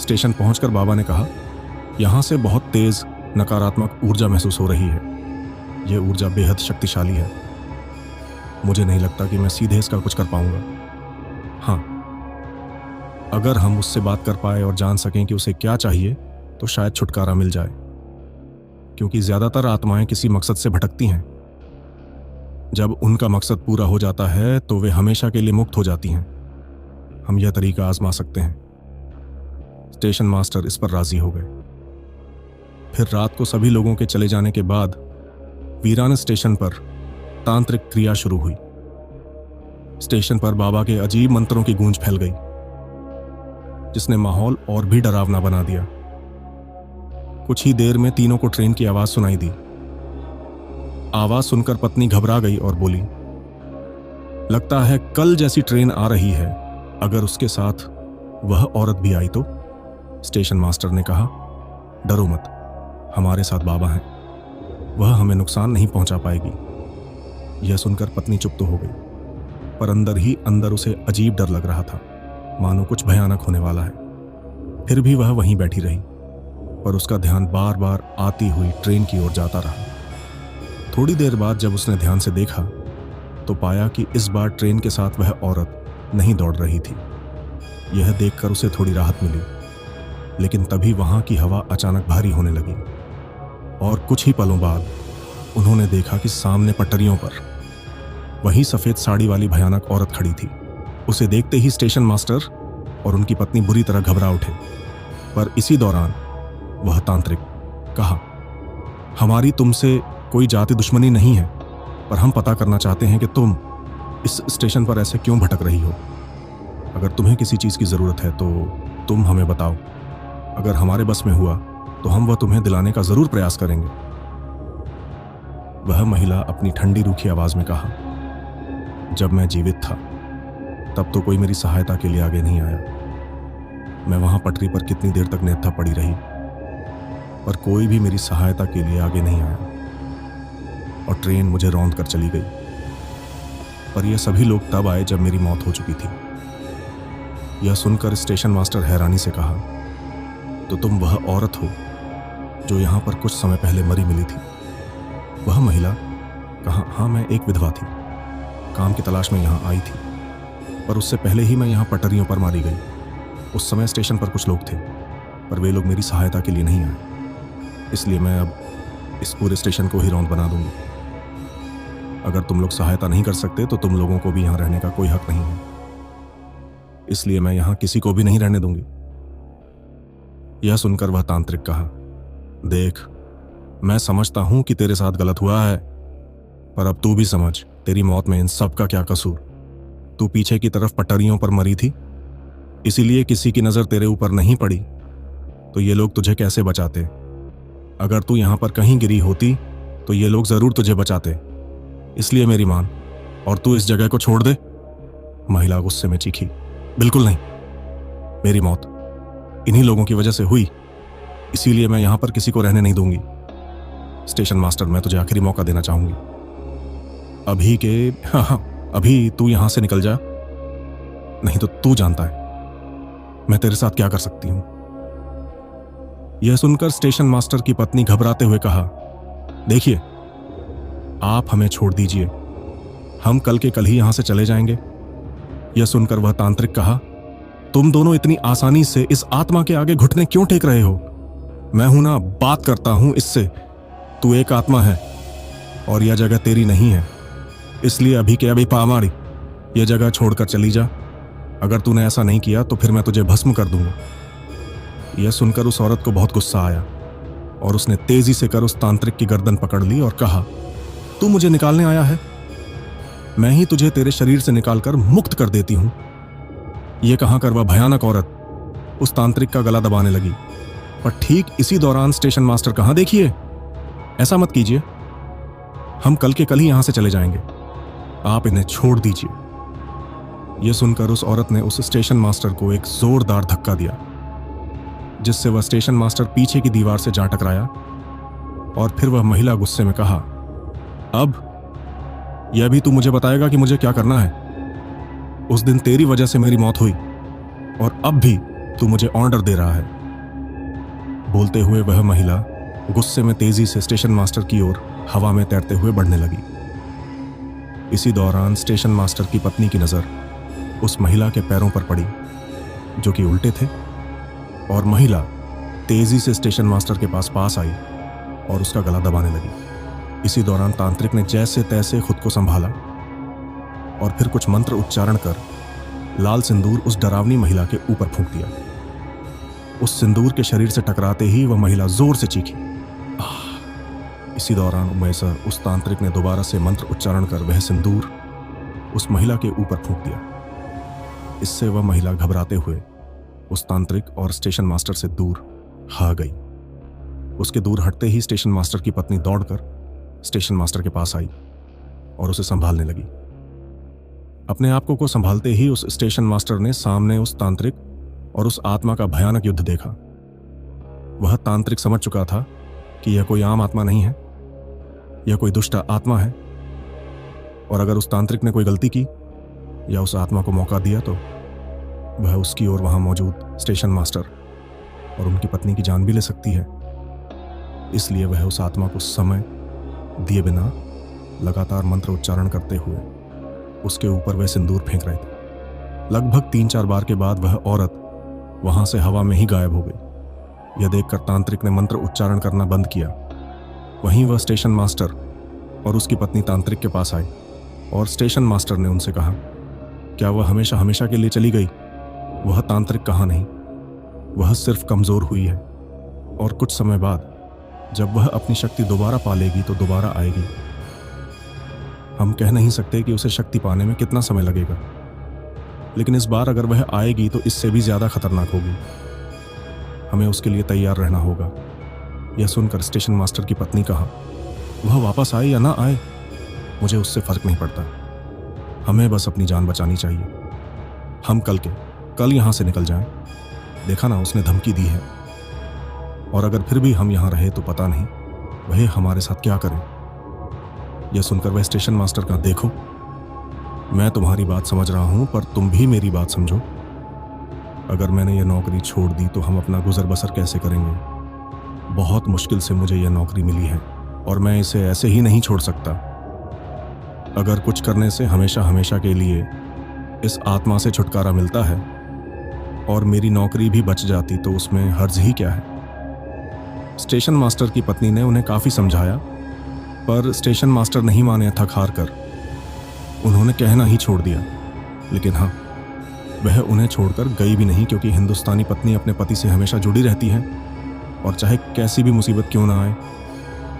स्टेशन पहुंचकर बाबा ने कहा, यहां से बहुत तेज नकारात्मक ऊर्जा महसूस हो रही है। यह ऊर्जा बेहद शक्तिशाली है। मुझे नहीं लगता कि मैं सीधे इसका कुछ कर पाऊंगा। हाँ, अगर हम उससे बात कर पाए और जान सकें कि उसे क्या चाहिए तो शायद छुटकारा मिल जाए, क्योंकि ज्यादातर आत्माएं किसी मकसद से भटकती हैं। जब उनका मकसद पूरा हो जाता है तो वे हमेशा के लिए मुक्त हो जाती हैं। हम यह तरीका आजमा सकते हैं। स्टेशन मास्टर इस पर राजी हो गए। फिर रात को सभी लोगों के चले जाने के बाद वीरान स्टेशन पर तांत्रिक क्रिया शुरू हुई। स्टेशन पर बाबा के अजीब मंत्रों की गूंज फैल गई, जिसने माहौल और भी डरावना बना दिया। कुछ ही देर में तीनों को ट्रेन की आवाज सुनाई दी। आवाज सुनकर पत्नी घबरा गई और बोली, लगता है कल जैसी ट्रेन आ रही है। अगर उसके साथ वह औरत भी आई तो? स्टेशन मास्टर ने कहा, डरो मत, हमारे साथ बाबा हैं, वह हमें नुकसान नहीं पहुंचा पाएगी। यह सुनकर पत्नी चुप तो हो गई, पर अंदर ही अंदर उसे अजीब डर लग रहा था, मानो कुछ भयानक होने वाला है। फिर भी वह वहीं बैठी रही, पर उसका ध्यान बार बार आती हुई ट्रेन की ओर जाता रहा। थोड़ी देर बाद जब उसने ध्यान से देखा तो पाया कि इस बार ट्रेन के साथ वह औरत नहीं दौड़ रही थी। यह देखकर उसे थोड़ी राहत मिली, लेकिन तभी वहां की हवा अचानक भारी होने लगी और कुछ ही पलों बाद उन्होंने देखा कि सामने पटरियों पर वही सफेद साड़ी वाली भयानक औरत खड़ी थी। उसे देखते ही स्टेशन मास्टर और उनकी पत्नी बुरी तरह घबरा उठे, पर इसी दौरान वह तांत्रिक कहा, हमारी तुमसे कोई जाति दुश्मनी नहीं है, पर हम पता करना चाहते हैं कि तुम इस स्टेशन पर ऐसे क्यों भटक रही हो। अगर तुम्हें किसी चीज की जरूरत है तो तुम हमें बताओ। अगर हमारे बस में हुआ तो हम वह तुम्हें दिलाने का जरूर प्रयास करेंगे। वह महिला अपनी ठंडी रूखी आवाज में कहा, जब मैं जीवित था तब तो कोई मेरी सहायता के लिए आगे नहीं आया। मैं वहां पटरी पर कितनी देर तक नेत्था पड़ी रही, पर कोई भी मेरी सहायता के लिए आगे नहीं आया और ट्रेन मुझे रौंद कर चली गई। पर यह सभी लोग तब आए जब मेरी मौत हो चुकी थी। यह सुनकर स्टेशन मास्टर हैरानी से कहा, तो तुम वह औरत हो जो यहां पर कुछ समय पहले मरी मिली थी? वह महिला कहा, हाँ, मैं एक विधवा थी, काम की तलाश में यहां आई थी, पर उससे पहले ही मैं यहां पटरियों पर मारी गई। उस समय स्टेशन पर कुछ लोग थे, पर वे लोग मेरी सहायता के लिए नहीं आए, इसलिए मैं अब इस पूरे स्टेशन को ही रौंद बना दूंगी। अगर तुम लोग सहायता नहीं कर सकते तो तुम लोगों को भी यहां रहने का कोई हक नहीं है, इसलिए मैं यहां किसी को भी नहीं रहने दूंगी। यह सुनकर वह तांत्रिक कहा, देख, मैं समझता हूं कि तेरे साथ गलत हुआ है, पर अब तू भी समझ, तेरी मौत में इन सब का क्या कसूर। तू पीछे की तरफ पटरियों पर मरी थी, इसीलिए किसी की नजर तेरे ऊपर नहीं पड़ी, तो ये लोग तुझे कैसे बचाते? अगर तू यहां पर कहीं गिरी होती तो ये लोग जरूर तुझे बचाते, इसलिए मेरी मान, और तू इस जगह को छोड़ दे। महिला गुस्से में चीखी, बिल्कुल नहीं, मेरी मौत इन्हीं लोगों की वजह से हुई, इसीलिए मैं यहां पर किसी को रहने नहीं दूंगी। स्टेशन मास्टर, मैं तुझे आखिरी मौका देना चाहूंगी। अभी तू यहां से निकल जा, नहीं तो तू जानता है मैं तेरे साथ क्या कर सकती हूं। यह सुनकर स्टेशन मास्टर की पत्नी घबराते हुए कहा, देखिए, आप हमें छोड़ दीजिए, हम कल के कल ही यहां से चले जाएंगे। यह सुनकर वह तांत्रिक कहा, तुम दोनों इतनी आसानी से इस आत्मा के आगे घुटने क्यों टेक रहे हो? मैं हूं ना, बात करता हूं इससे। तू एक आत्मा है और यह जगह तेरी नहीं है, इसलिए अभी के अभी पामाड़ी, यह जगह छोड़कर चली जा। अगर तूने ऐसा नहीं किया तो फिर मैं तुझे भस्म कर दूंगा। यह सुनकर उस औरत को बहुत गुस्सा आया और उसने तेजी से कर उस तांत्रिक की गर्दन पकड़ ली और कहा, तू मुझे निकालने आया है? मैं ही तुझे तेरे शरीर से निकालकर मुक्त कर देती हूं। यह कहाकर वह भयानक औरत उस तांत्रिक का गला दबाने लगी, पर ठीक इसी दौरान स्टेशन मास्टर कहा, देखिए, ऐसा मत कीजिए, हम कल के कल ही यहां से चले जाएंगे, आप इन्हें छोड़ दीजिए। यह सुनकर उस औरत ने उस स्टेशन मास्टर को एक जोरदार धक्का दिया, जिससे वह स्टेशन मास्टर पीछे की दीवार से जा टकराया। और फिर वह महिला गुस्से में कहा, अब यह भी तू मुझे बताएगा कि मुझे क्या करना है? उस दिन तेरी वजह से मेरी मौत हुई और अब भी तू मुझे ऑर्डर दे रहा है। बोलते हुए वह महिला गुस्से में तेजी से स्टेशन मास्टर की ओर हवा में तैरते हुए बढ़ने लगी। इसी दौरान स्टेशन मास्टर की पत्नी की नजर उस महिला के पैरों पर पड़ी, जो कि उल्टे थे, और महिला तेजी से स्टेशन मास्टर के पास आई और उसका गला दबाने लगी। इसी दौरान तांत्रिक ने जैसे तैसे खुद को संभाला और फिर कुछ मंत्र उच्चारण कर लाल सिंदूर उस डरावनी महिला के ऊपर फूंक दिया। उस सिंदूर के शरीर से टकराते ही वह महिला जोर से चीखी। इसी दौरान उस तांत्रिक ने दोबारा से मंत्र उच्चारण कर वह सिंदूर उस महिला के ऊपर फूंक दिया। इससे वह महिला घबराते हुए उस तांत्रिक और स्टेशन मास्टर से दूर भाग गई। उसके दूर हटते ही स्टेशन मास्टर की पत्नी दौड़कर स्टेशन मास्टर के पास आई और उसे संभालने लगी। अपने आप को संभालते ही उस स्टेशन मास्टर ने सामने उस तांत्रिक और उस आत्मा का भयानक युद्ध देखा। वह तांत्रिक समझ चुका था कि यह कोई आम आत्मा नहीं है, यह कोई दुष्ट आत्मा है, और अगर उस तांत्रिक ने कोई गलती की या उस आत्मा को मौका दिया तो वह उसकी और वहां मौजूद स्टेशन मास्टर और उनकी पत्नी की जान भी ले सकती है। इसलिए वह उस आत्मा को समय दिए बिना लगातार मंत्र उच्चारण करते हुए उसके ऊपर वह सिंदूर फेंक रहे थे। लगभग 3-4 बार के बाद वह औरत वहां से हवा में ही गायब हो गई। यह देखकर तांत्रिक ने मंत्र उच्चारण करना बंद किया। वहीं वह स्टेशन मास्टर और उसकी पत्नी तांत्रिक के पास आए और स्टेशन मास्टर ने उनसे कहा, क्या वह हमेशा हमेशा के लिए चली गई? वह तांत्रिक कहा नहीं, वह सिर्फ कमजोर हुई है और कुछ समय बाद जब वह अपनी शक्ति दोबारा पा लेगी तो दोबारा आएगी। हम कह नहीं सकते कि उसे शक्ति पाने में कितना समय लगेगा, लेकिन इस बार अगर वह आएगी तो इससे भी ज्यादा खतरनाक होगी। हमें उसके लिए तैयार रहना होगा। यह सुनकर स्टेशन मास्टर की पत्नी कहा, वह वापस आए या ना आए, मुझे उससे फर्क नहीं पड़ता, हमें बस अपनी जान बचानी चाहिए। हम कल यहां से निकल जाएं। देखा ना, उसने धमकी दी है, और अगर फिर भी हम यहां रहे तो पता नहीं वह हमारे साथ क्या करें। यह सुनकर वह स्टेशन मास्टर का, देखो मैं तुम्हारी बात समझ रहा हूं, पर तुम भी मेरी बात समझो। अगर मैंने यह नौकरी छोड़ दी तो हम अपना गुजर बसर कैसे करेंगे? बहुत मुश्किल से मुझे यह नौकरी मिली है और मैं इसे ऐसे ही नहीं छोड़ सकता। अगर कुछ करने से हमेशा हमेशा के लिए इस आत्मा से छुटकारा मिलता है और मेरी नौकरी भी बच जाती तो उसमें हर्ज ही क्या है। स्टेशन मास्टर की पत्नी ने उन्हें काफी समझाया, पर स्टेशन मास्टर नहीं माने। थक हार कर उन्होंने कहना ही छोड़ दिया। लेकिन हाँ, वह उन्हें छोड़कर गई भी नहीं, क्योंकि हिंदुस्तानी पत्नी अपने पति से हमेशा जुड़ी रहती है और चाहे कैसी भी मुसीबत क्यों ना आए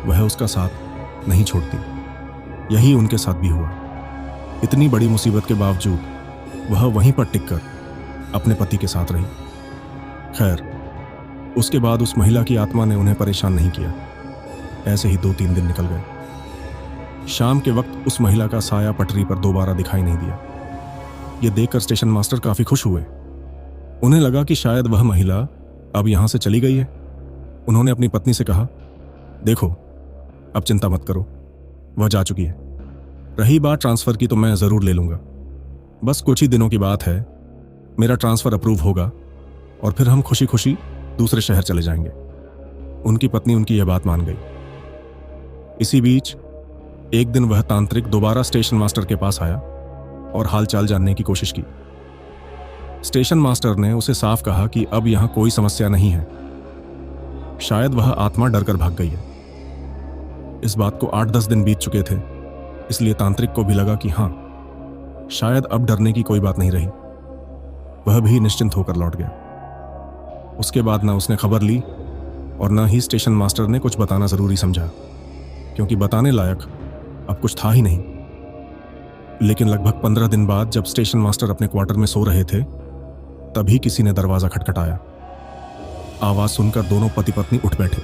वह उसका साथ नहीं छोड़ती। यही उनके साथ भी हुआ। इतनी बड़ी मुसीबत के बावजूद वह वहीं पर टिककर अपने पति के साथ रही। खैर, उसके बाद उस महिला की आत्मा ने उन्हें परेशान नहीं किया। ऐसे ही 2-3 दिन निकल गए। शाम के वक्त उस महिला का साया पटरी पर दोबारा दिखाई नहीं दिया। यह देखकर स्टेशन मास्टर काफी खुश हुए। उन्हें लगा कि शायद वह महिला अब यहां से चली गई है। उन्होंने अपनी पत्नी से कहा, देखो अब चिंता मत करो, वह जा चुकी है। रही बात ट्रांसफर की तो मैं जरूर ले लूंगा। बस कुछ ही दिनों की बात है, मेरा ट्रांसफर अप्रूव होगा और फिर हम खुशी खुशी दूसरे शहर चले जाएंगे। उनकी पत्नी उनकी यह बात मान गई। इसी बीच एक दिन वह तांत्रिक दोबारा स्टेशन मास्टर के पास आया और हालचाल जानने की कोशिश की। स्टेशन मास्टर ने उसे साफ कहा कि अब यहां कोई समस्या नहीं है, शायद वह आत्मा डरकर भाग गई है। इस बात को 8-10 दिन बीत चुके थे, इसलिए तांत्रिक को भी लगा कि हां, शायद अब डरने की कोई बात नहीं रही। वह भी निश्चिंत होकर लौट गया। उसके बाद ना उसने खबर ली और ना ही स्टेशन मास्टर ने कुछ बताना जरूरी समझा, क्योंकि बताने लायक अब कुछ था ही नहीं। लेकिन लगभग 15 दिन बाद जब स्टेशन मास्टर अपने क्वार्टर में सो रहे थे, तभी किसी ने दरवाजा खटखटाया। आवाज सुनकर दोनों पति पत्नी उठ बैठे।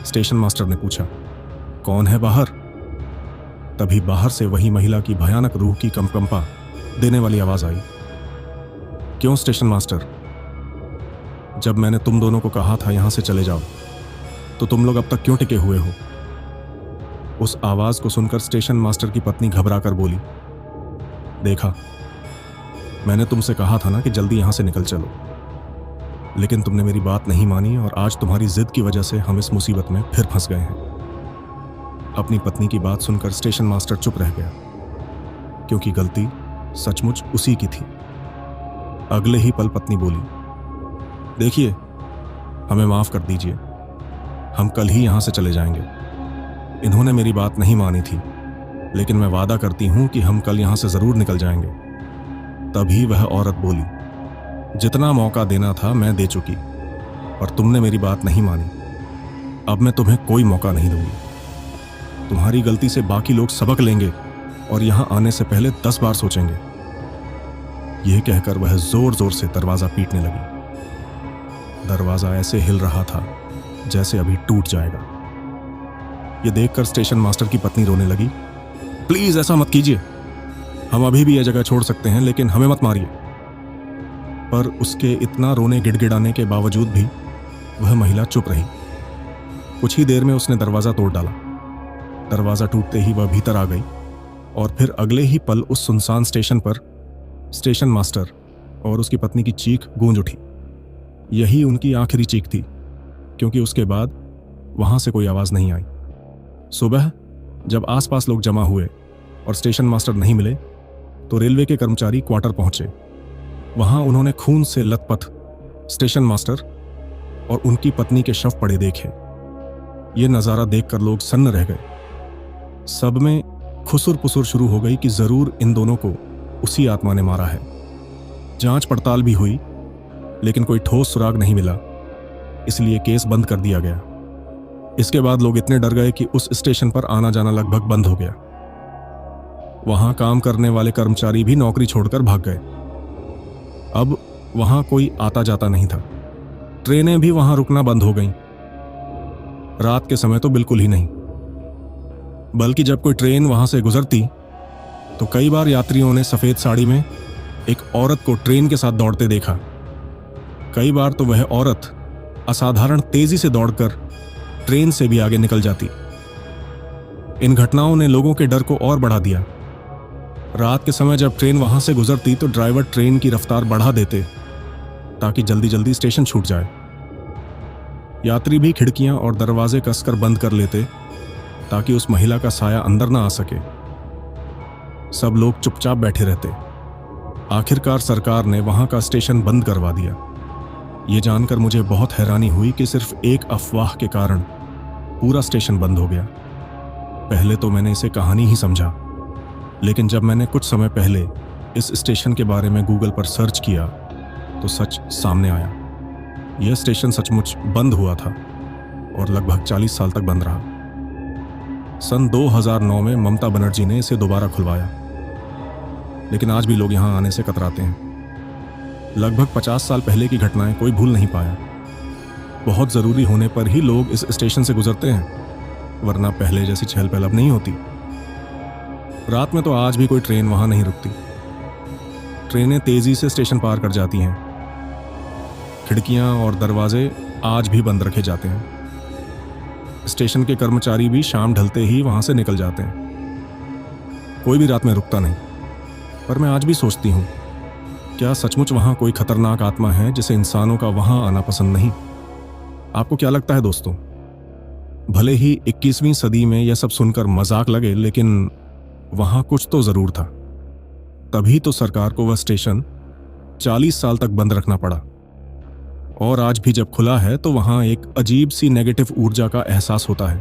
स्टेशन मास्टर ने पूछा, कौन है बाहर? तभी बाहर से वही महिला की भयानक रूह की कंपकंपा देने वाली आवाज आई। क्यों स्टेशन मास्टर? जब मैंने तुम दोनों को कहा था यहां से चले जाओ, तो तुम लोग अब तक क्यों टिके हुए हो? उस आवाज को सुनकर स्टेशन मास्टर की पत्नी घबरा कर बोली, देखा, मैंने तुमसे कहा था ना कि जल्दी यहां से निकल चलो, लेकिन तुमने मेरी बात नहीं मानी और आज तुम्हारी जिद की वजह से हम इस मुसीबत में फिर फंस गए हैं। अपनी पत्नी की बात सुनकर स्टेशन मास्टर चुप रह गया, क्योंकि गलती सचमुच उसी की थी। अगले ही पल पत्नी बोली, देखिए, हमें माफ कर दीजिए, हम कल ही यहां से चले जाएंगे। इन्होंने मेरी बात नहीं मानी थी, लेकिन मैं वादा करती हूं कि हम कल यहां से जरूर निकल जाएंगे। तभी वह औरत बोली, जितना मौका देना था मैं दे चुकी, और तुमने मेरी बात नहीं मानी। अब मैं तुम्हें कोई मौका नहीं दूंगी। तुम्हारी गलती से बाकी लोग सबक लेंगे और यहां आने से पहले 10 बार सोचेंगे। यह कहकर वह जोर जोर से दरवाजा पीटने लगी। दरवाजा ऐसे हिल रहा था जैसे अभी टूट जाएगा। यह देखकर स्टेशन मास्टर की पत्नी रोने लगी, प्लीज ऐसा मत कीजिए, हम अभी भी यह जगह छोड़ सकते हैं, लेकिन हमें मत मारिए। पर उसके इतना रोने गिड़गिड़ाने के बावजूद भी वह महिला चुप रही। कुछ ही देर में उसने दरवाजा तोड़ डाला। दरवाजा टूटते ही वह भीतर आ गई और फिर अगले ही पल उस सुनसान स्टेशन पर स्टेशन मास्टर और उसकी पत्नी की चीख गूंज उठी। यही उनकी आखिरी चीख थी, क्योंकि उसके बाद वहां से कोई आवाज नहीं आई। सुबह जब आसपास लोग जमा हुए और स्टेशन मास्टर नहीं मिले, तो रेलवे के कर्मचारी क्वार्टर पहुंचे। वहां उन्होंने खून से लथपथ स्टेशन मास्टर और उनकी पत्नी के शव पड़े देखे। ये नजारा देखकर लोग सन्न रह गए। सब में खुसुर पुसुर शुरू हो गई कि जरूर इन दोनों को उसी आत्मा ने मारा है। जांच पड़ताल भी हुई, लेकिन कोई ठोस सुराग नहीं मिला, इसलिए केस बंद कर दिया गया। इसके बाद लोग इतने डर गए कि उस स्टेशन पर आना जाना लगभग बंद हो गया। वहां काम करने वाले कर्मचारी भी नौकरी छोड़कर भाग गए। अब वहां कोई आता जाता नहीं था। ट्रेनें भी वहां रुकना बंद हो गईं। रात के समय तो बिल्कुल ही नहीं, बल्कि जब कोई ट्रेन वहां से गुजरती तो कई बार यात्रियों ने सफेद साड़ी में एक औरत को ट्रेन के साथ दौड़ते देखा। कई बार तो वह औरत असाधारण तेजी से दौड़कर ट्रेन से भी आगे निकल जाती। इन घटनाओं ने लोगों के डर को और बढ़ा दिया। रात के समय जब ट्रेन वहां से गुजरती तो ड्राइवर ट्रेन की रफ्तार बढ़ा देते ताकि जल्दी जल्दी स्टेशन छूट जाए। यात्री भी खिड़कियां और दरवाजे कसकर बंद कर लेते ताकि उस महिला का साया अंदर ना आ सके। सब लोग चुपचाप बैठे रहते। आखिरकार सरकार ने वहां का स्टेशन बंद करवा दिया। ये जानकर मुझे बहुत हैरानी हुई कि सिर्फ एक अफवाह के कारण पूरा स्टेशन बंद हो गया। पहले तो मैंने इसे कहानी ही समझा, लेकिन जब मैंने कुछ समय पहले इस स्टेशन के बारे में गूगल पर सर्च किया तो सच सामने आया। यह स्टेशन सचमुच बंद हुआ था और लगभग 40 साल तक बंद रहा। सन 2009 में ममता बनर्जी ने इसे दोबारा खुलवाया, लेकिन आज भी लोग यहां आने से कतराते हैं। लगभग 50 साल पहले की घटनाएं कोई भूल नहीं पाया। बहुत जरूरी होने पर ही लोग इस स्टेशन से गुजरते हैं, वरना पहले जैसी चहल पहल अब नहीं होती। रात में तो आज भी कोई ट्रेन वहां नहीं रुकती। ट्रेनें तेजी से स्टेशन पार कर जाती हैं। खिड़कियां और दरवाजे आज भी बंद रखे जाते हैं। स्टेशन के कर्मचारी भी शाम ढलते ही वहां से निकल जाते हैं। कोई भी रात में रुकता नहीं। पर मैं आज भी सोचती हूं, क्या सचमुच वहां कोई खतरनाक आत्मा है जिसे इंसानों का वहां आना पसंद नहीं? आपको क्या लगता है दोस्तों? भले ही 21वीं सदी में यह सब सुनकर मजाक लगे, लेकिन वहां कुछ तो जरूर था। तभी तो सरकार को वह स्टेशन 40 साल तक बंद रखना पड़ा। और आज भी जब खुला है तो वहां एक अजीब सी नेगेटिव ऊर्जा का एहसास होता है।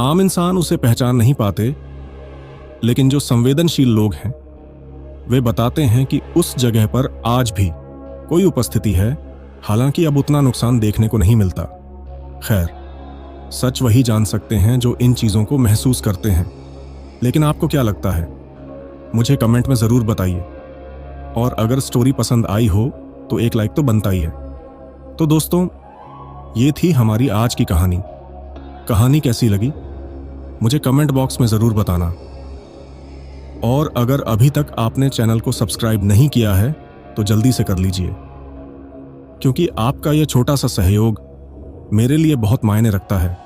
आम इंसान उसे पहचान नहीं पाते, लेकिन जो संवेदनशील लोग हैं वे बताते हैं कि उस जगह पर आज भी कोई उपस्थिति है, हालांकि अब उतना नुकसान देखने को नहीं मिलता। खैर, सच वही जान सकते हैं जो इन चीजों को महसूस करते हैं। लेकिन आपको क्या लगता है? मुझे कमेंट में जरूर बताइए। और अगर स्टोरी पसंद आई हो तो एक लाइक तो बनता ही है। तो दोस्तों, ये थी हमारी आज की कहानी। कहानी कैसी लगी मुझे कमेंट बॉक्स में ज़रूर बताना। और अगर अभी तक आपने चैनल को सब्सक्राइब नहीं किया है तो जल्दी से कर लीजिए, क्योंकि आपका यह छोटा सा सहयोग मेरे लिए बहुत मायने रखता है।